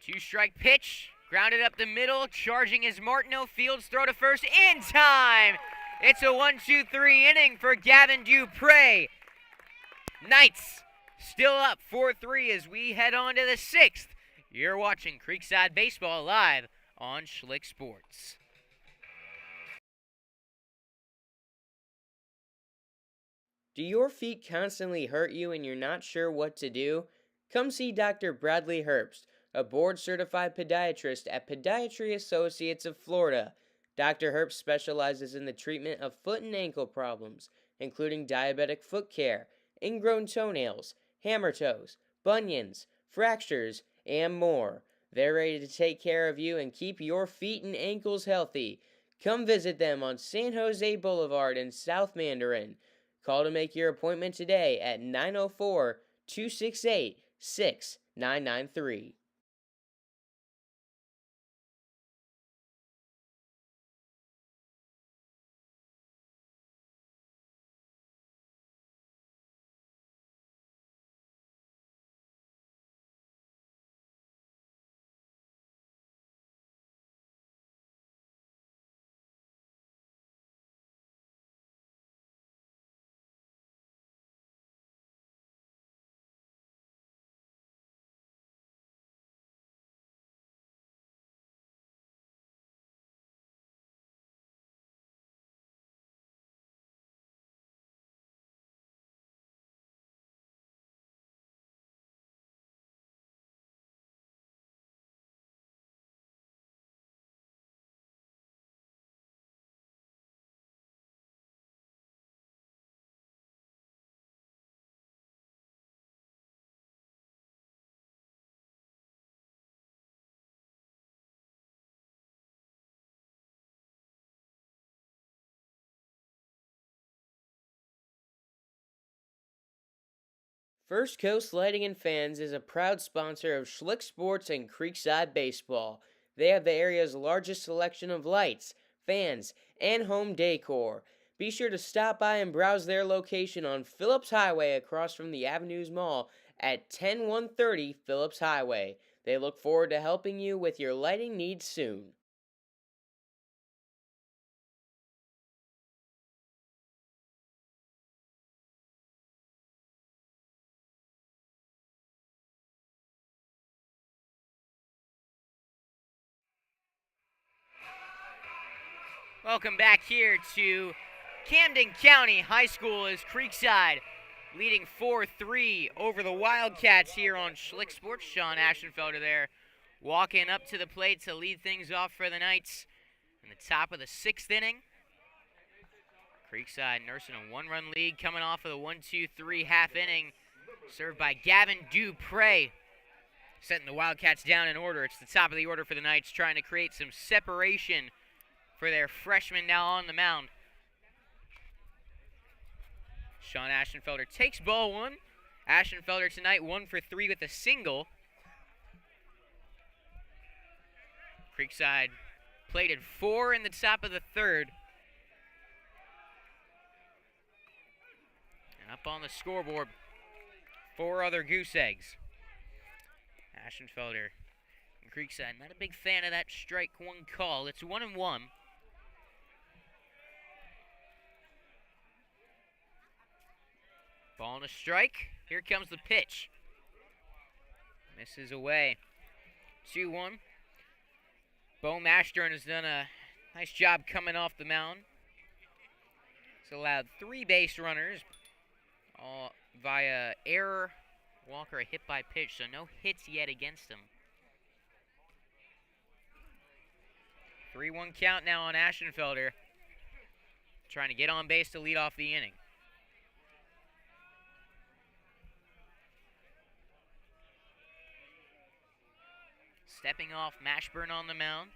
2-strike pitch. Grounded up the middle. Charging is Martineau. Fields throw to first in time. It's a 1-2-3 inning for Gavin Dupre. Knights still up 4-3 as we head on to the 6th. You're watching Creekside Baseball live on Schlick Sports. Do your feet constantly hurt you and you're not sure what to do? Come see Dr. Bradley Herbst, a board-certified podiatrist at Podiatry Associates of Florida. Dr. Herbst specializes in the treatment of foot and ankle problems, including diabetic foot care, ingrown toenails, hammer toes, bunions, fractures, and more. They're ready to take care of you and keep your feet and ankles healthy. Come visit them on San Jose Boulevard in South Mandarin. Call to make your appointment today at 904-268-6993. First Coast Lighting and Fans is a proud sponsor of Schlick Sports and Creekside Baseball. They have the area's largest selection of lights, fans, and home decor. Be sure to stop by and browse their location on Phillips Highway across from the Avenues Mall at 10130 Phillips Highway. They look forward to helping you with your lighting needs soon. Welcome back here to Camden County High School as Creekside leading 4-3 over the Wildcats here on Schlick Sports. Sean Ashenfelder there walking up to the plate to lead things off for the Knights in the top of the 6th inning. Creekside nursing a 1-run lead coming off of the 1-2-3 half inning, served by Gavin Dupre, setting the Wildcats down in order. It's the top of the order for the Knights, trying to create some separation for their freshman now on the mound. Sean Ashenfelder takes ball one. Ashenfelder tonight 1 for 3 with a single. Creekside plated 4 in the top of the 3rd. And up on the scoreboard, 4 other goose eggs. Ashenfelder and Creekside not a big fan of that strike one call. It's 1-1. Ball and a strike. Here comes the pitch. Misses away. 2-1. Bo Mastern has done a nice job coming off the mound. He's allowed 3 base runners, all via error, walk, or a hit by pitch, so no hits yet against him. 3-1 count now on Ashenfelder, trying to get on base to lead off the inning. Stepping off, Mashburn on the mound.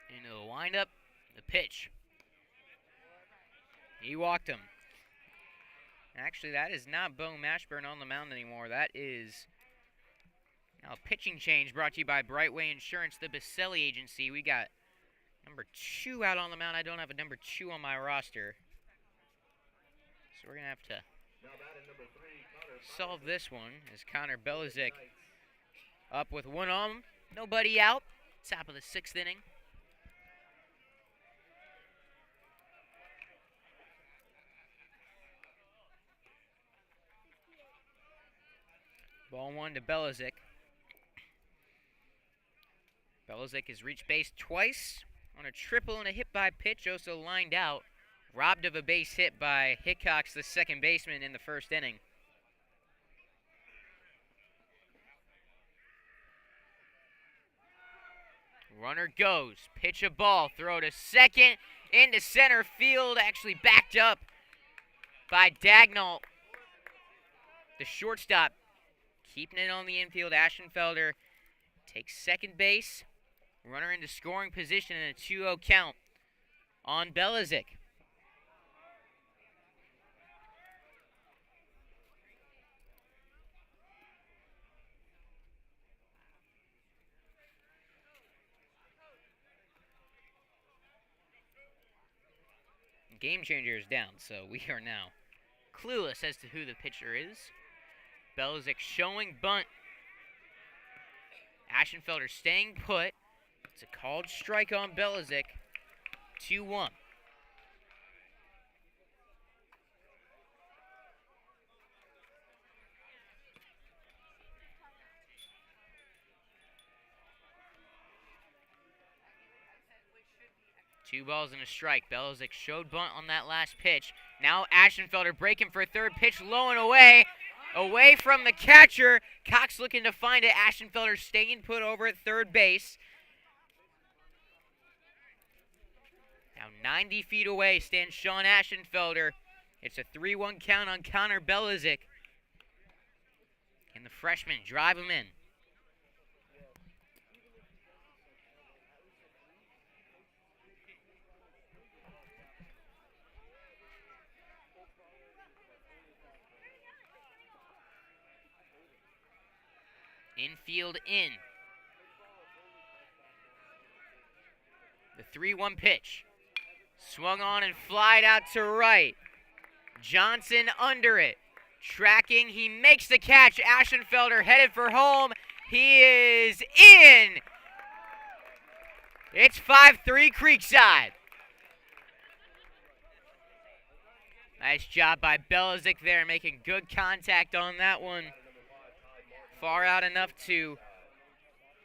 Into the windup, the pitch. He walked him. Actually, that is not Bo Mashburn on the mound anymore. That is now a pitching change brought to you by Brightway Insurance, the Baselli Agency. We got number 2 out on the mound. I don't have a number 2 on my roster. So we're going to have to solve this one as Connor Belizik up with 1 on, nobody out, top of the 6th inning. Ball 1 to Belizik. Belizik has reached base twice on a triple and a hit by pitch, also lined out. Robbed of a base hit by Hickox, the second baseman, in the 1st inning. Runner goes, pitch a ball, throw to second, into center field, actually backed up by Dagnall. The shortstop keeping it on the infield. Aschenfelder takes second base. Runner into scoring position in a 2-0 count on Belizik. Game changer is down, so we are now clueless as to who the pitcher is. Belizik showing bunt. Aschenfelder staying put. It's a called strike on Belizik. 2-1. Two balls and a strike. Belizik showed bunt on that last pitch. Now Aschenfelder breaking for third, pitch low and away. Away from the catcher. Cox looking to find it. Aschenfelder staying put over at third base. Now 90 feet away stands Sean Aschenfelder. It's a 3-1 count on Connor Belizik. And the freshman drive him in. Infield in. The 3-1 pitch. Swung on and flied out to right. Johnson under it. Tracking, he makes the catch. Aschenfelder headed for home. He is in. It's 5-3 Creekside. Nice job by Belizik there, making good contact on that one. Far out enough to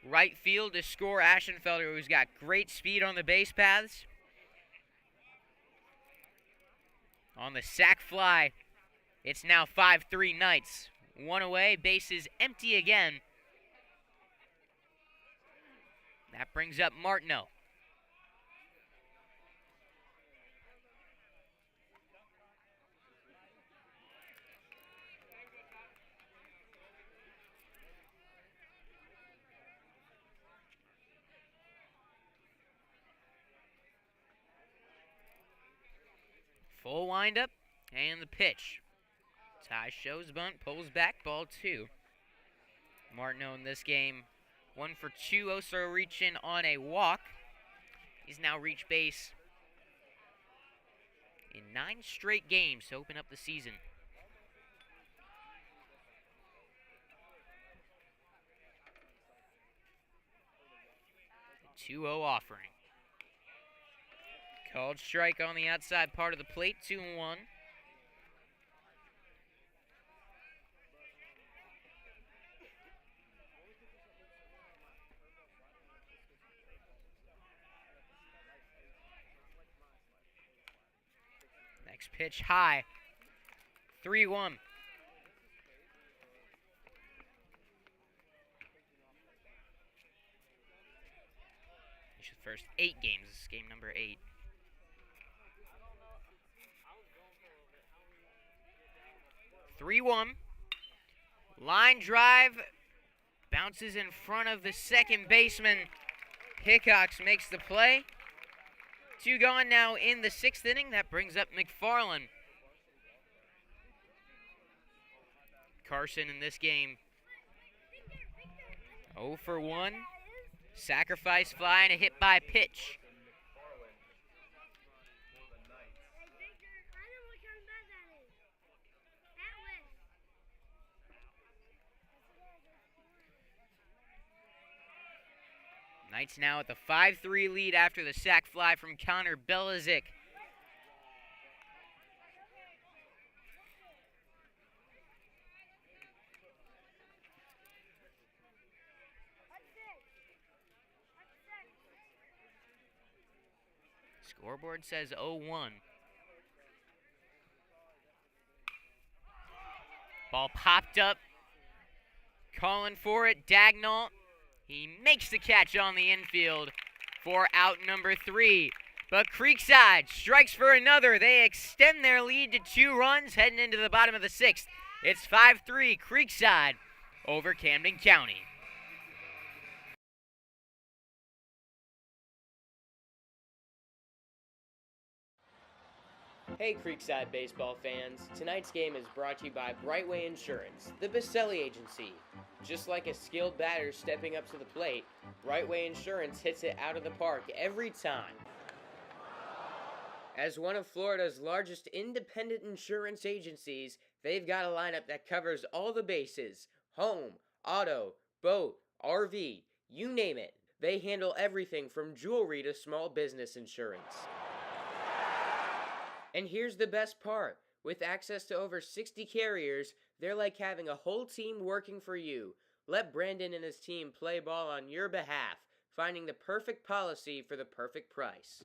right field to score Aschenfelder, who's got great speed on the base paths. On the sac fly, it's now 5-3 Knights. One away, base is empty again. That brings up Martineau. Full windup, and the pitch. Ty shows bunt, pulls back, ball 2. Martineau in this game, 1 for 2, also reaching on a walk. He's now reached base in 9 straight games to open up the season. The 2-0 offering. Called strike on the outside part of the plate, 2-1. Next pitch high, 3-1. His first 8 games, this is game number 8. Line drive, bounces in front of the second baseman. Hickox makes the play. 2 gone now in the 6th inning. That brings up McFarland. Carson in this game, 0 for 1. Sacrifice fly and a hit by pitch. Knights now at the 5-3 lead after the sac fly from Connor Belizik. Scoreboard says 0-1. Ball popped up. Calling for it, Dagnall. He makes the catch on the infield for out number 3. But Creekside strikes for another. They extend their lead to 2 runs heading into the bottom of the 6th. It's 5-3 Creekside over Camden County. Hey Creekside baseball fans, tonight's game is brought to you by Brightway Insurance, the Baselli Agency. Just like a skilled batter stepping up to the plate, Brightway Insurance hits it out of the park every time. As one of Florida's largest independent insurance agencies, they've got a lineup that covers all the bases: home, auto, boat, RV, you name it. They handle everything from jewelry to small business insurance. And here's the best part. With access to over 60 carriers, they're like having a whole team working for you. Let Brandon and his team play ball on your behalf, finding the perfect policy for the perfect price.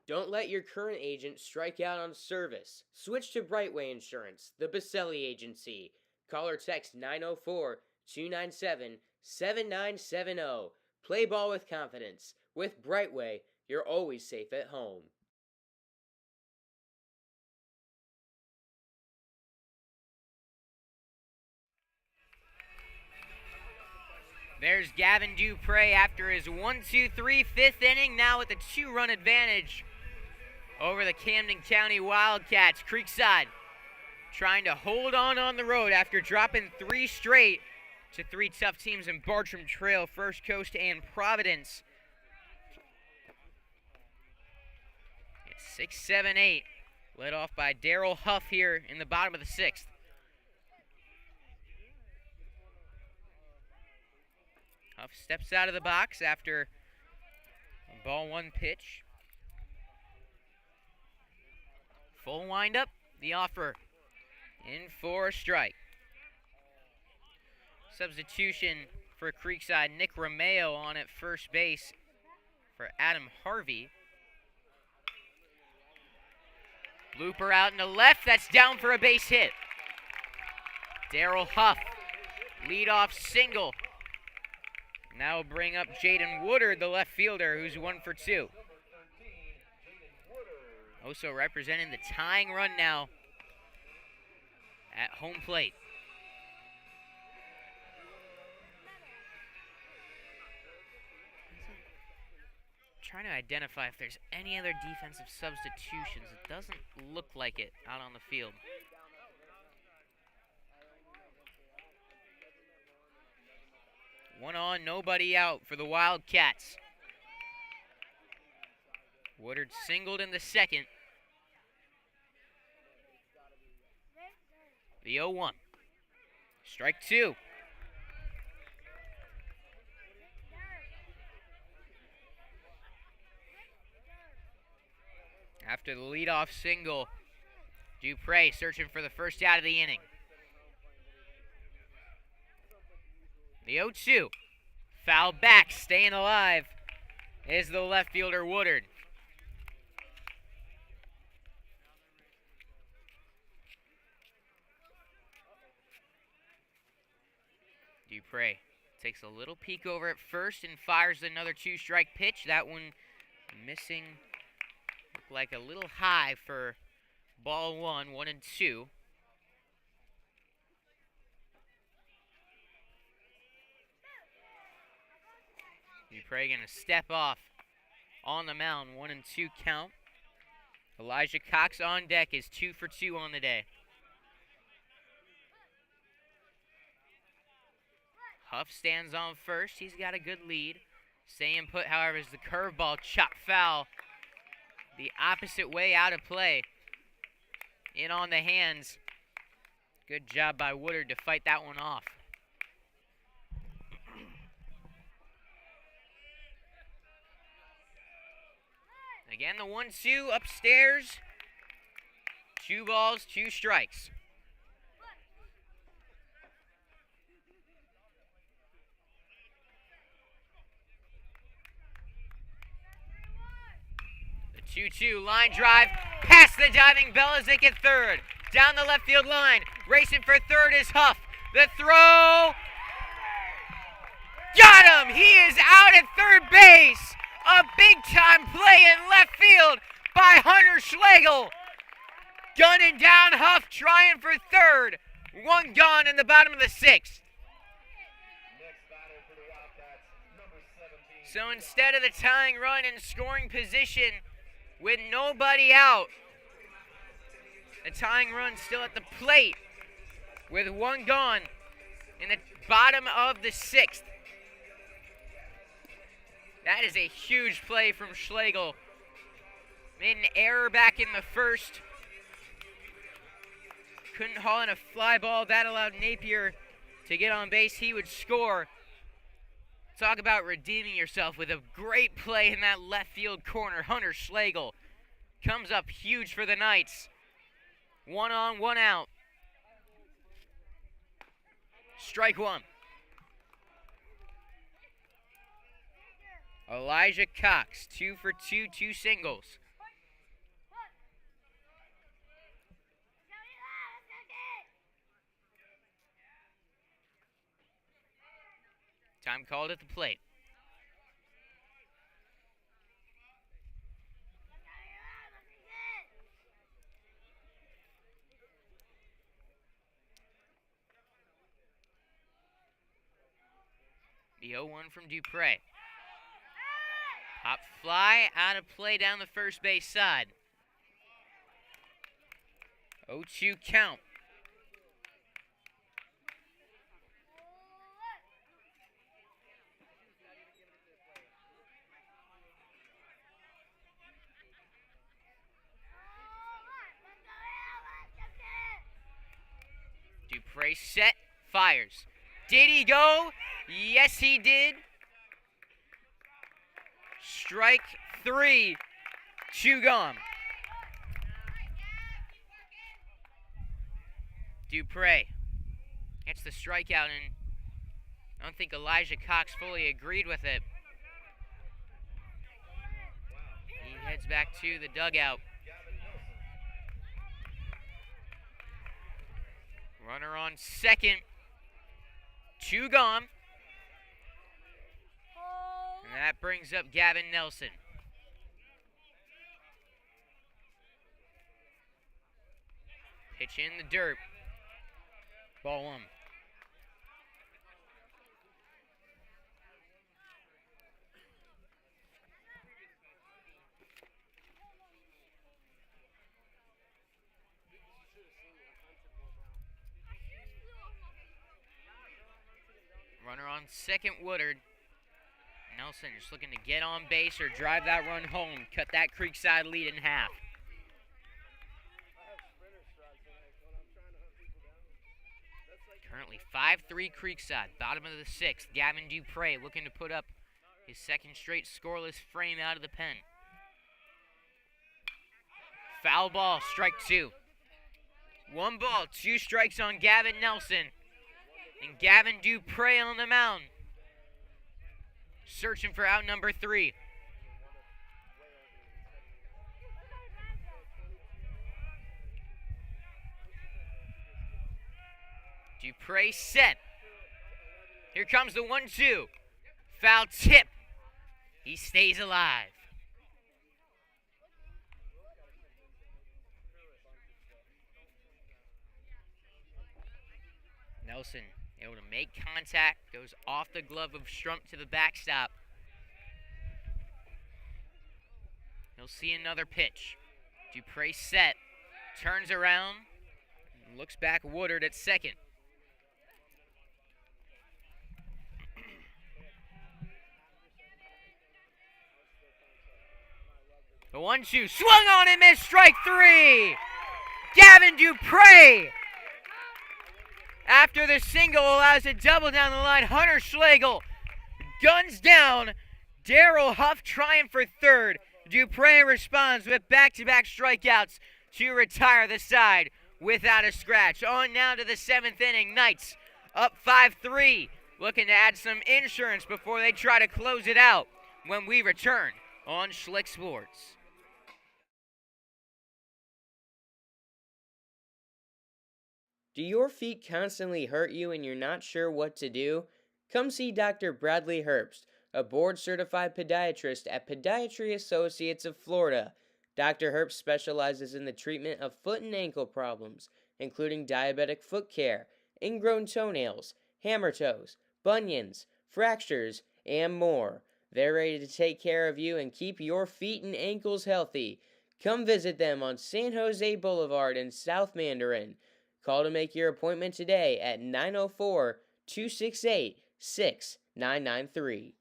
Don't let your current agent strike out on service. Switch to Brightway Insurance, the Baselli Agency. Call or text 904-297-7970. Play ball with confidence. With Brightway, you're always safe at home. There's Gavin Dupre after his 1-2-3 5th inning, now with a 2-run advantage over the Camden County Wildcats. Creekside trying to hold on the road after dropping 3 straight to 3 tough teams in Bartram Trail, First Coast, and Providence. It's 6-7-8, led off by Daryl Huff here in the bottom of the 6th. Huff steps out of the box after a ball 1 pitch. Full windup, the offer in for a strike. Substitution for Creekside, Nick Romeo on at first base for Adam Harvey. Blooper out in the left, that's down for a base hit. Daryl Huff, leadoff single. Now we'll bring up Jaden Woodard, the left fielder, who's 1 for 2. Also representing the tying run now at home plate. Trying to identify if there's any other defensive substitutions. It doesn't look like it out on the field. One on, nobody out for the Wildcats. Woodard singled in the 2nd. The 0-1. Strike 2. After the leadoff single, Dupre searching for the first out of the inning. The 0-2. Foul back, staying alive is the left fielder Woodard. Dupre takes a little peek over at first and fires another 2-strike pitch. That one missing. Looked like a little high for ball 1, 1-2. Dupre going to step off on the mound, 1-2 count. Elijah Cox on deck is 2 for 2 on the day. Huff stands on first. He's got a good lead. Staying put, however, is the curveball chopped foul. The opposite way out of play. In on the hands. Good job by Woodard to fight that one off. Again, the 1-2 upstairs. 2 balls, 2 strikes. The 2-2 line drive past the diving Belizik at third. Down the left field line. Racing for third is Huff. The throw. Got him! He is out at third base. A big-time play in left field by Hunter Schlegel. Gunning down Huff, trying for third. One gone in the bottom of the sixth. So instead of the tying run in scoring position with nobody out, the tying run still at the plate with one gone in the bottom of the sixth. That is a huge play from Schlegel. Made an error back in the first. Couldn't haul in a fly ball. That allowed Napier to get on base. He would score. Talk about redeeming yourself with a great play in that left field corner. Hunter Schlegel comes up huge for the Knights. 1 on, 1 out. Strike one. Elijah Cox, 2 for 2, 2 singles. Time called at the plate. The 0-1 from Dupre. Hop fly, out of play down the first base side. 0-2 count. Dupre set, fires. Did he go? Yes, he did. Strike 3, 2 gone. Dupre gets the strikeout, and I don't think Elijah Cox fully agreed with it. He heads back to the dugout. Runner on second, 2 gone. And that brings up Gavin Nelson. Pitch in the dirt. Ball 1. Runner on second, Woodard. Nelson just looking to get on base or drive that run home. Cut that Creekside lead in half. Currently 5-3 Creekside, bottom of the sixth. Gavin Dupre looking to put up his second straight scoreless frame out of the pen. Foul ball, strike 2. 1 ball, 2 strikes on Gavin Nelson. And Gavin Dupre on the mound. Searching for out number 3. Dupre set. Here comes the 1-2. Foul tip. He stays alive. Nelson able to make contact, goes off the glove of Strump to the backstop. He'll see another pitch. Dupre set, turns around, and looks back Woodard at second. The 1-2 swung on and missed, strike 3. Gavin Dupre, after the single, allows a double down the line. Hunter Schlegel guns down. Darrell Huff trying for third. Dupre responds with back-to-back strikeouts to retire the side without a scratch. On now to the 7th inning. Knights up 5-3. Looking to add some insurance before they try to close it out when we return on Schlick Sports. Do your feet constantly hurt you and you're not sure what to do? Come see Dr. Bradley Herbst, a board-certified podiatrist at Podiatry Associates of Florida. Dr. Herbst specializes in the treatment of foot and ankle problems, including diabetic foot care, ingrown toenails, hammer toes, bunions, fractures, and more. They're ready to take care of you and keep your feet and ankles healthy. Come visit them on San Jose Boulevard in South Mandarin. Call to make your appointment today at 904-268-6993.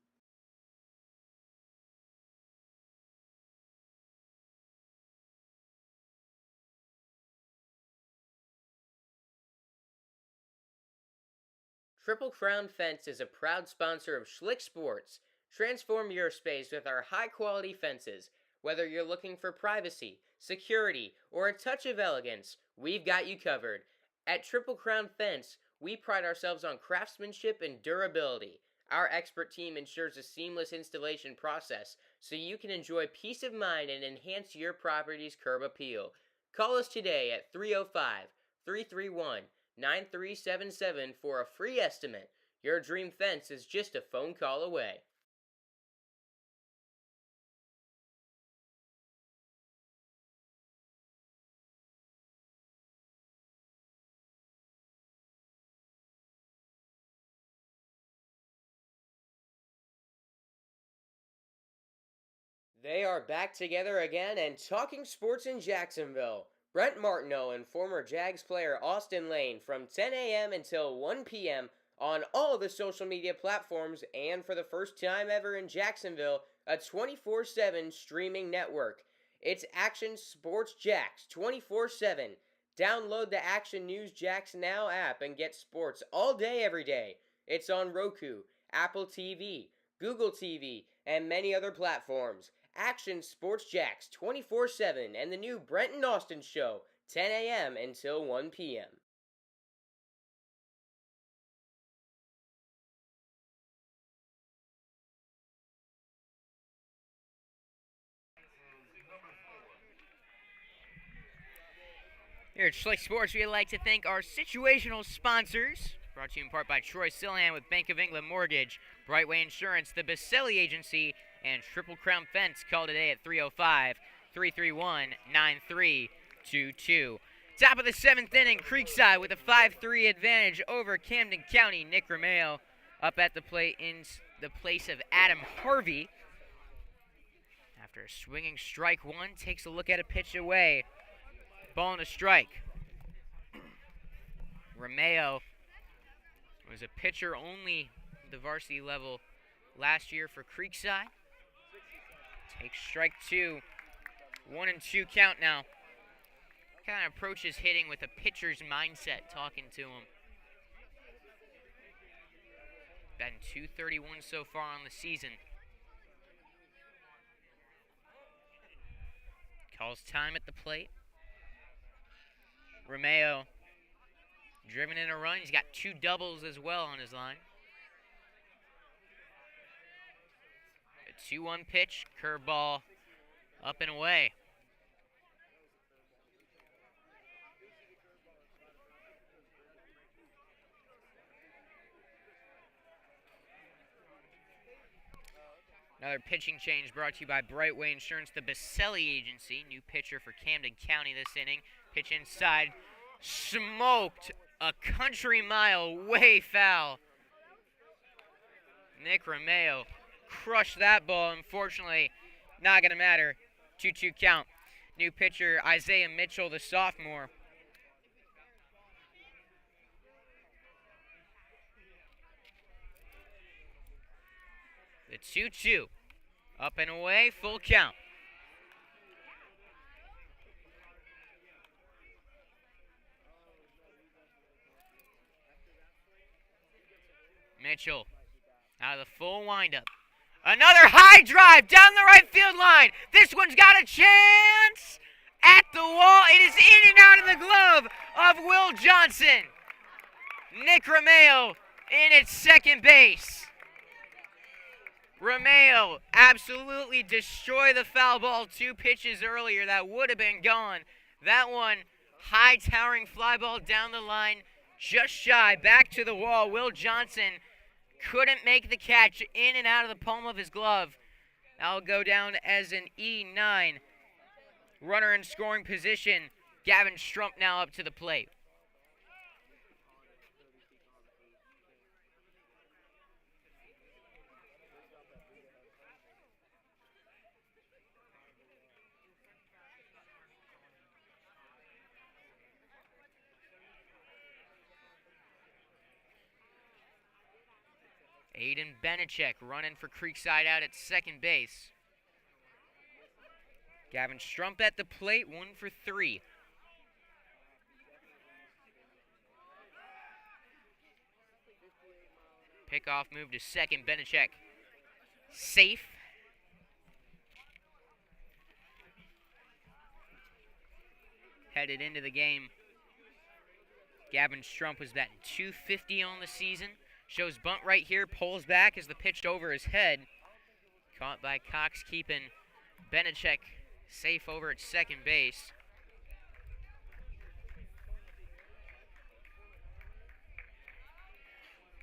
Triple Crown Fence is a proud sponsor of Schlick Sports. Transform your space with our high-quality fences. Whether you're looking for privacy, security, or a touch of elegance, we've got you covered. At Triple Crown Fence, we pride ourselves on craftsmanship and durability. Our expert team ensures a seamless installation process so you can enjoy peace of mind and enhance your property's curb appeal. Call us today at 305-331-9377 for a free estimate. Your dream fence is just a phone call away. They are back together again and talking sports in Jacksonville. Brent Martineau and former Jags player Austin Lane from 10 a.m. until 1 p.m. on all the social media platforms and for the first time ever in Jacksonville, a 24/7 streaming network. It's Action Sports Jacks 24/7. Download the Action News Jacks Now app and get sports all day every day. It's on Roku, Apple TV, Google TV, and many other platforms. Action Sports Jacks 24/7 and the new Brent and Austin Show, 10 a.m. until 1 p.m. Here at Schlick Sports, we'd like to thank our situational sponsors. Brought to you in part by Troy Silhan with Bank of England Mortgage, Brightway Insurance, the Baselli Agency, and Triple Crown Fence. Call today at 305-331-9322. Top of the seventh inning, Creekside with a 5-3 advantage over Camden County. Nick Romeo up at the plate in the place of Adam Harvey. After a swinging strike one, takes a look at a pitch away. Ball and a strike. Romeo was a pitcher only at the varsity level last year for Creekside. Takes strike two. 1-2 count now. Kind of approaches hitting with a pitcher's mindset, talking to him. Batting .231 so far on the season. Calls time at the plate. Romeo driven in a run. He's got 2 doubles as well on his line. A 2-1 pitch, curveball, up and away. Another pitching change brought to you by Brightway Insurance, the Baselli Agency. New pitcher for Camden County this inning. Pitch inside, smoked a country mile, way foul. Nick Romeo crushed that ball. Unfortunately, not going to matter. 2-2 count. New pitcher Isaiah Mitchell, the sophomore. The 2-2. Up and away, full count. Mitchell out of the full windup. Another high drive down the right field line. This one's got a chance at the wall. It is in and out of the glove of Will Johnson. Nick Romeo in at second base. Romeo absolutely destroyed the foul ball 2 pitches earlier. That would have been gone. That one, high towering fly ball down the line, just shy, back to the wall. Will Johnson couldn't make the catch, in and out of the palm of his glove. That'll go down as an E9. Runner in scoring position. Gavin Strump now up to the plate. Aiden Benechek running for Creekside out at second base. Gavin Strump at the plate, 1 for 3. Pickoff move to second, Benechek safe. Headed into the game. Gavin Strump was batting .250 on the season. Shows bunt right here, pulls back as the pitched over his head. Caught by Cox, keeping Benechek safe over at second base.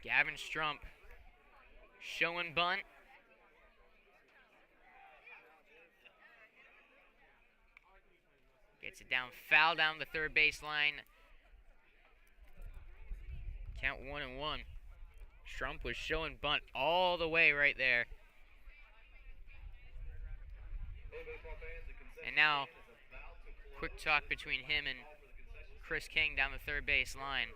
Gavin Strump showing bunt. Gets it down, foul down the third baseline. Count 1-1. Strump was showing bunt all the way right there. And now, quick talk between him and Chris King down the third base line.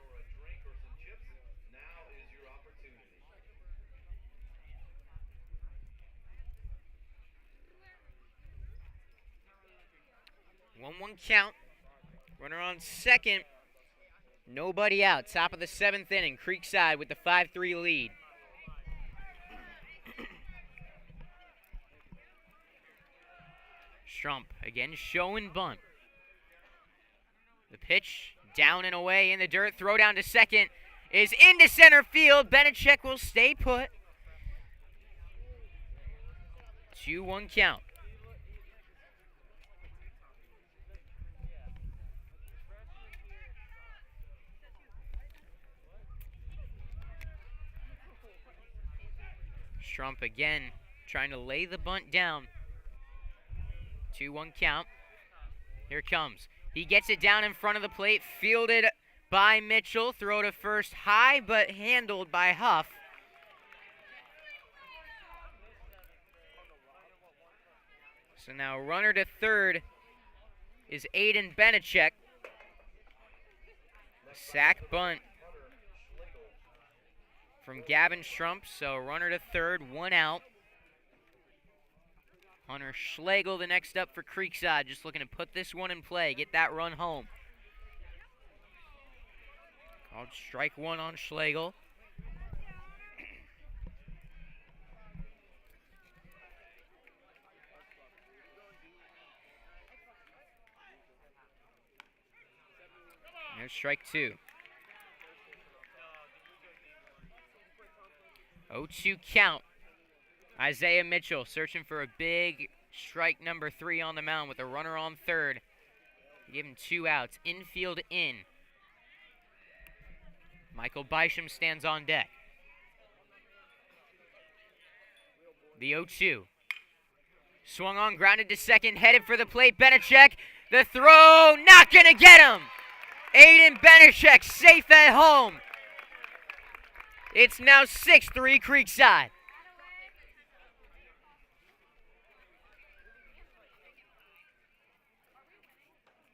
One count. Runner on second. Nobody out. Top of the 7th inning. Creekside with the 5-3 lead. Strump again showing bunt. The pitch down and away in the dirt. Throw down to second is into center field. Benechek will stay put. 2-1 count. Strump again trying to lay the bunt down. 2-1 count. Here it comes. He gets it down in front of the plate. Fielded by Mitchell. Throw to first high, but handled by Huff. So now runner to third is Aiden Benechek. Sack bunt from Gavin Strump, so runner to third, 1 out. Hunter Schlegel the next up for Creekside, just looking to put this one in play, get that run home. Called strike 1 on Schlegel. There's strike 2. 0-2 count. Isaiah Mitchell searching for a big strike number 3 on the mound with a runner on third. Give him 2 outs. Infield in. Michael Bysham stands on deck. The 0-2. Swung on, grounded to second, headed for the plate. Benechek, the throw, not gonna get him. Aiden Benechek safe at home. It's now 6-3 Creekside.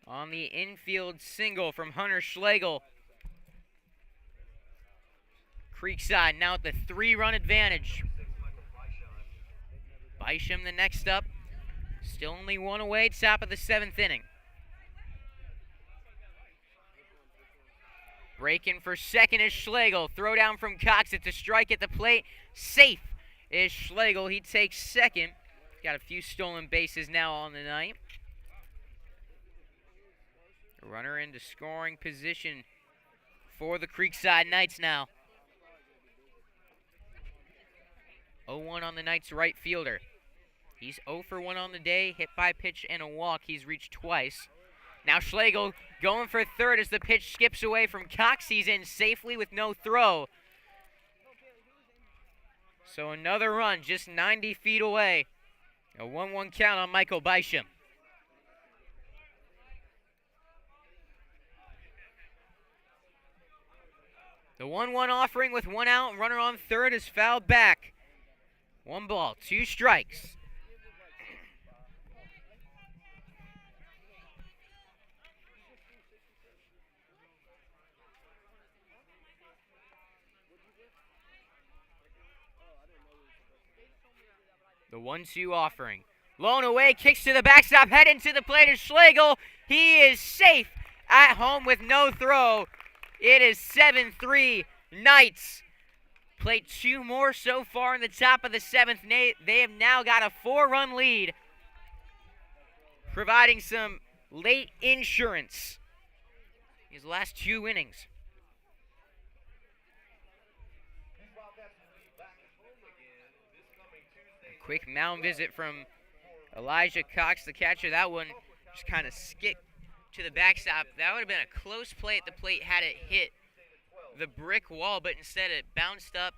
On the infield single from Hunter Schlegel. Creekside now at the 3-run advantage. Bysham the next up. Still only 1 away, top of the 7th inning. Breaking for second is Schlegel. Throw down from Cox. It's a strike at the plate. Safe is Schlegel. He takes second. Got a few stolen bases now on the night. Runner into scoring position for the Creekside Knights now. 0-1 on the Knights right fielder. He's 0 for 1 on the day. Hit by pitch and a walk. He's reached twice. Now Schlegel going for third as the pitch skips away from Cox. He's in safely with no throw. So another run just 90 feet away. A 1-1 count on Michael Bysham. The 1-1 offering with 1 out, runner on third is fouled back. 1 ball, 2 strikes. The 1-2 offering. Blown away, kicks to the backstop, head into the plate is Schlegel. He is safe at home with no throw. It is 7-3 Knights. Played 2 more so far in the top of the 7th. They have now got a 4-run lead, providing some late insurance these last 2 innings. A quick mound visit from Elijah Cox, the catcher. That one just kind of skipped to the backstop. That would have been a close play at the plate had it hit the brick wall, but instead it bounced up,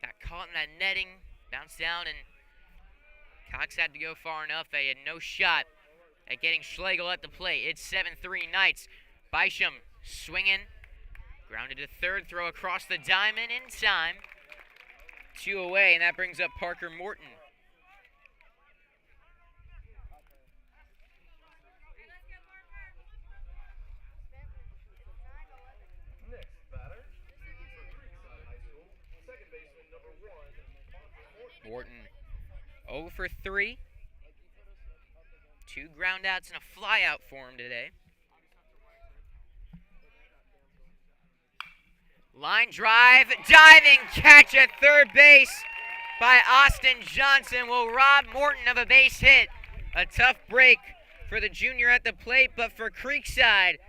got caught in that netting, bounced down, and Cox had to go far enough. They had no shot at getting Schlegel at the plate. It's 7-3 Knights. Bysham swinging, grounded to third, throw across the diamond in time. 2 away, and that brings up Parker Morton. Next batter for Creekside High School, second baseman number 1, Morton 0 for 3. 2 groundouts and a flyout for him today. Line drive, diving catch at third base by Austin Johnson will rob Morton of a base hit. A tough break for the junior at the plate, but for Creekside,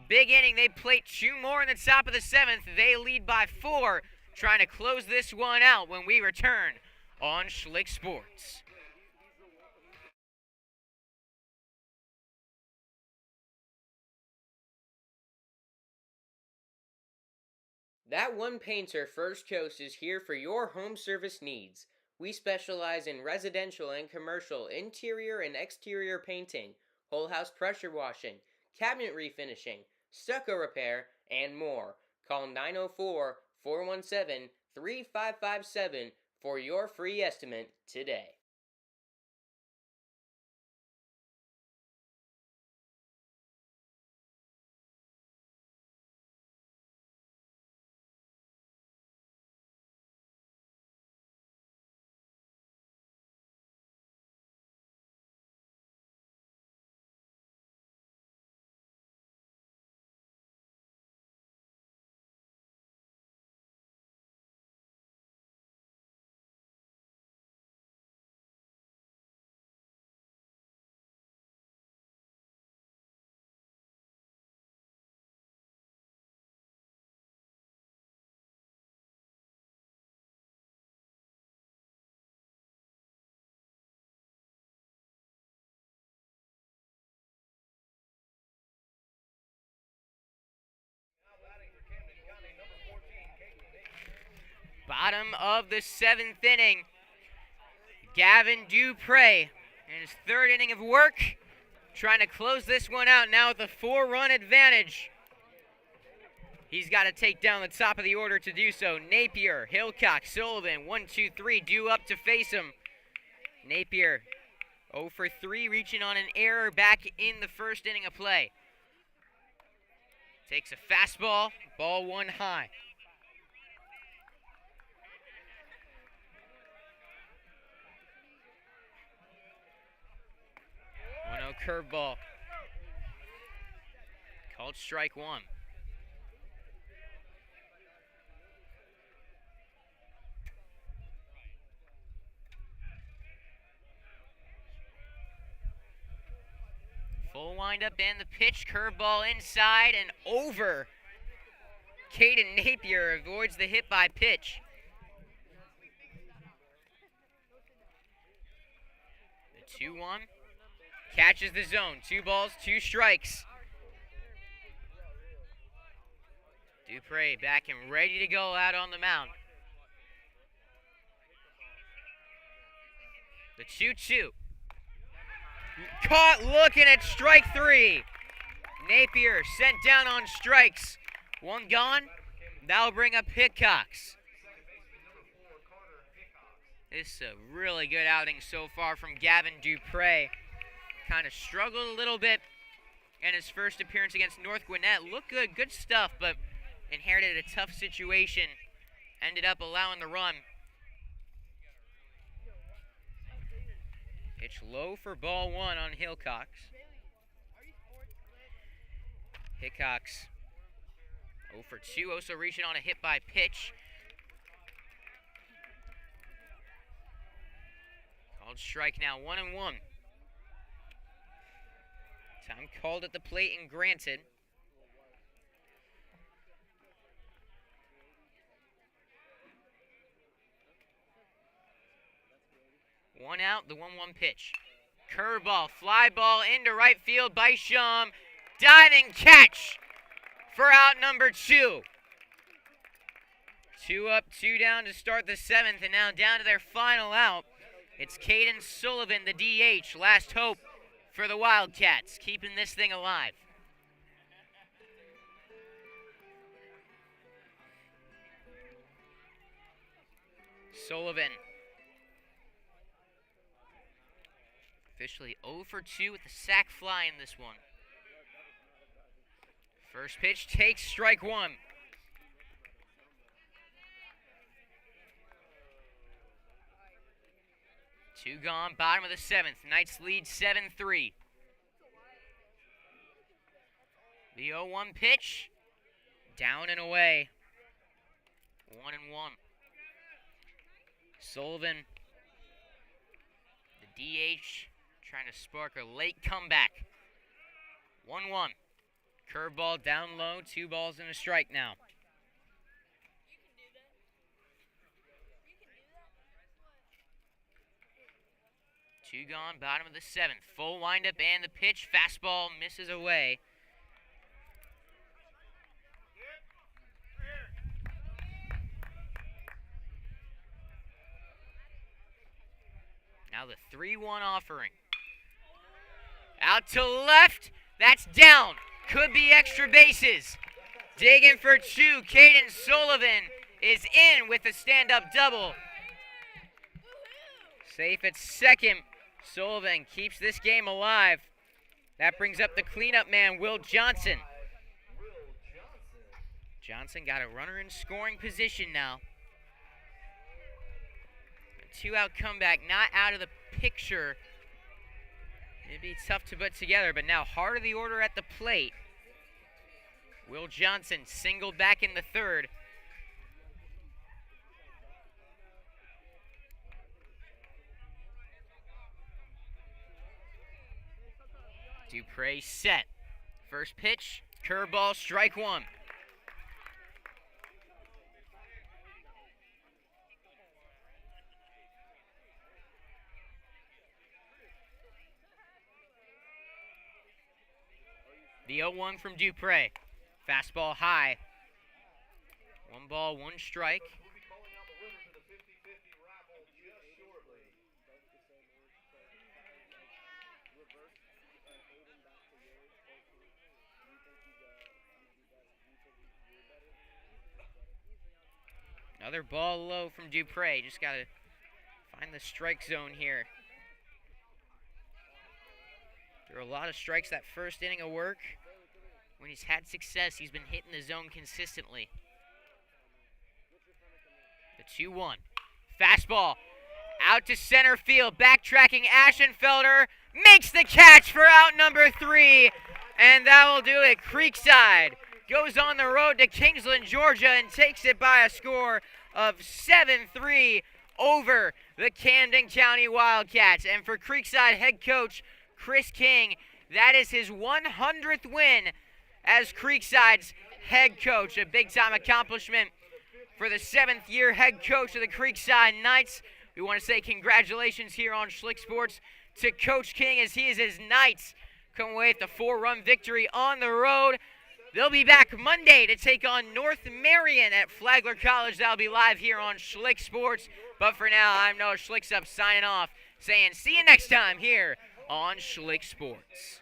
big inning. They plate 2 more in the top of the 7th. They lead by 4, trying to close this one out when we return on Schlick Sports. That One Painter First Coast is here for your home service needs. We specialize in residential and commercial interior and exterior painting, whole house pressure washing, cabinet refinishing, stucco repair, and more. Call 904-417-3557 for your free estimate today. Bottom of the 7th inning. Gavin Dupre in his 3rd inning of work, trying to close this one out now with a 4-run advantage. He's got to take down the top of the order to do so. Napier, Hillcock, Sullivan, 1, 2, 3, due up to face him. Napier 0 for 3, reaching on an error back in the 1st inning of play. Takes a fastball, ball 1 high. 1-0 curveball. Called strike 1. Full windup and the pitch, curveball inside and over. Caden Napier avoids the hit by pitch. The 2-1 catches the zone. 2 balls, 2 strikes. Dupre back and ready to go out on the mound. The 2-2. Caught looking at strike 3. Napier sent down on strikes. One gone. That'll bring up Hickox. This is a really good outing so far from Gavin Dupre. Kind of struggled a little bit in his first appearance against North Gwinnett. Looked good, good stuff, but inherited a tough situation. Ended up allowing the run. Pitch low for ball 1 on Hickox. Hickox 0 for 2, also reaching on a hit by pitch. Called strike now, 1-1. Time called at the plate and granted. One out, the 1-1 pitch. Curveball, fly ball into right field by Shum. Diving catch for out number 2. 2 up, 2 down to start the 7th, and now down to their final out. It's Caden Sullivan, the DH, last hope for the Wildcats, keeping this thing alive. Sullivan officially 0 for 2 with the sac fly in this one. First pitch takes strike 1. Two gone, bottom of the 7th. Knights lead 7-3. The 0-1 pitch, down and away. 1-1. Sullivan, the DH, trying to spark a late comeback. 1-1. Curveball down low, 2 balls and a strike now. Two gone, bottom of the 7th. Full windup and the pitch. Fastball misses away. Now the 3-1 offering. Out to left. That's down. Could be extra bases. Digging for 2. Caden Sullivan is in with a stand-up double. Safe at second. Sullivan keeps this game alive. That brings up the cleanup man, Will Johnson. Johnson got a runner in scoring position now. A 2-out comeback, not out of the picture. It'd be tough to put together, but now heart of the order at the plate. Will Johnson singled back in the 3rd. Dupre set. First pitch, curveball, strike 1. The 0-1 from Dupre. Fastball high. 1 ball, 1 strike. Another ball low from Dupre. Just got to find the strike zone here. There were a lot of strikes that first inning of work. When he's had success, he's been hitting the zone consistently. The 2-1. Fastball. Out to center field. Backtracking Aschenfelder. Makes the catch for out number 3. And that will do it. Creekside goes on the road to Kingsland, Georgia, and takes it by a score of 7-3 over the Camden County Wildcats. And for Creekside head coach Chris King, that is his 100th win as Creekside's head coach. A big-time accomplishment for the 7th year head coach of the Creekside Knights. We want to say congratulations here on Schlick Sports to Coach King as his Knights come away with a 4-run victory on the road. They'll be back Monday to take on North Marion at Flagler College. That'll be live here on Schlick Sports. But for now, I'm Noah Schlicksup signing off. saying see you next time here on Schlick Sports.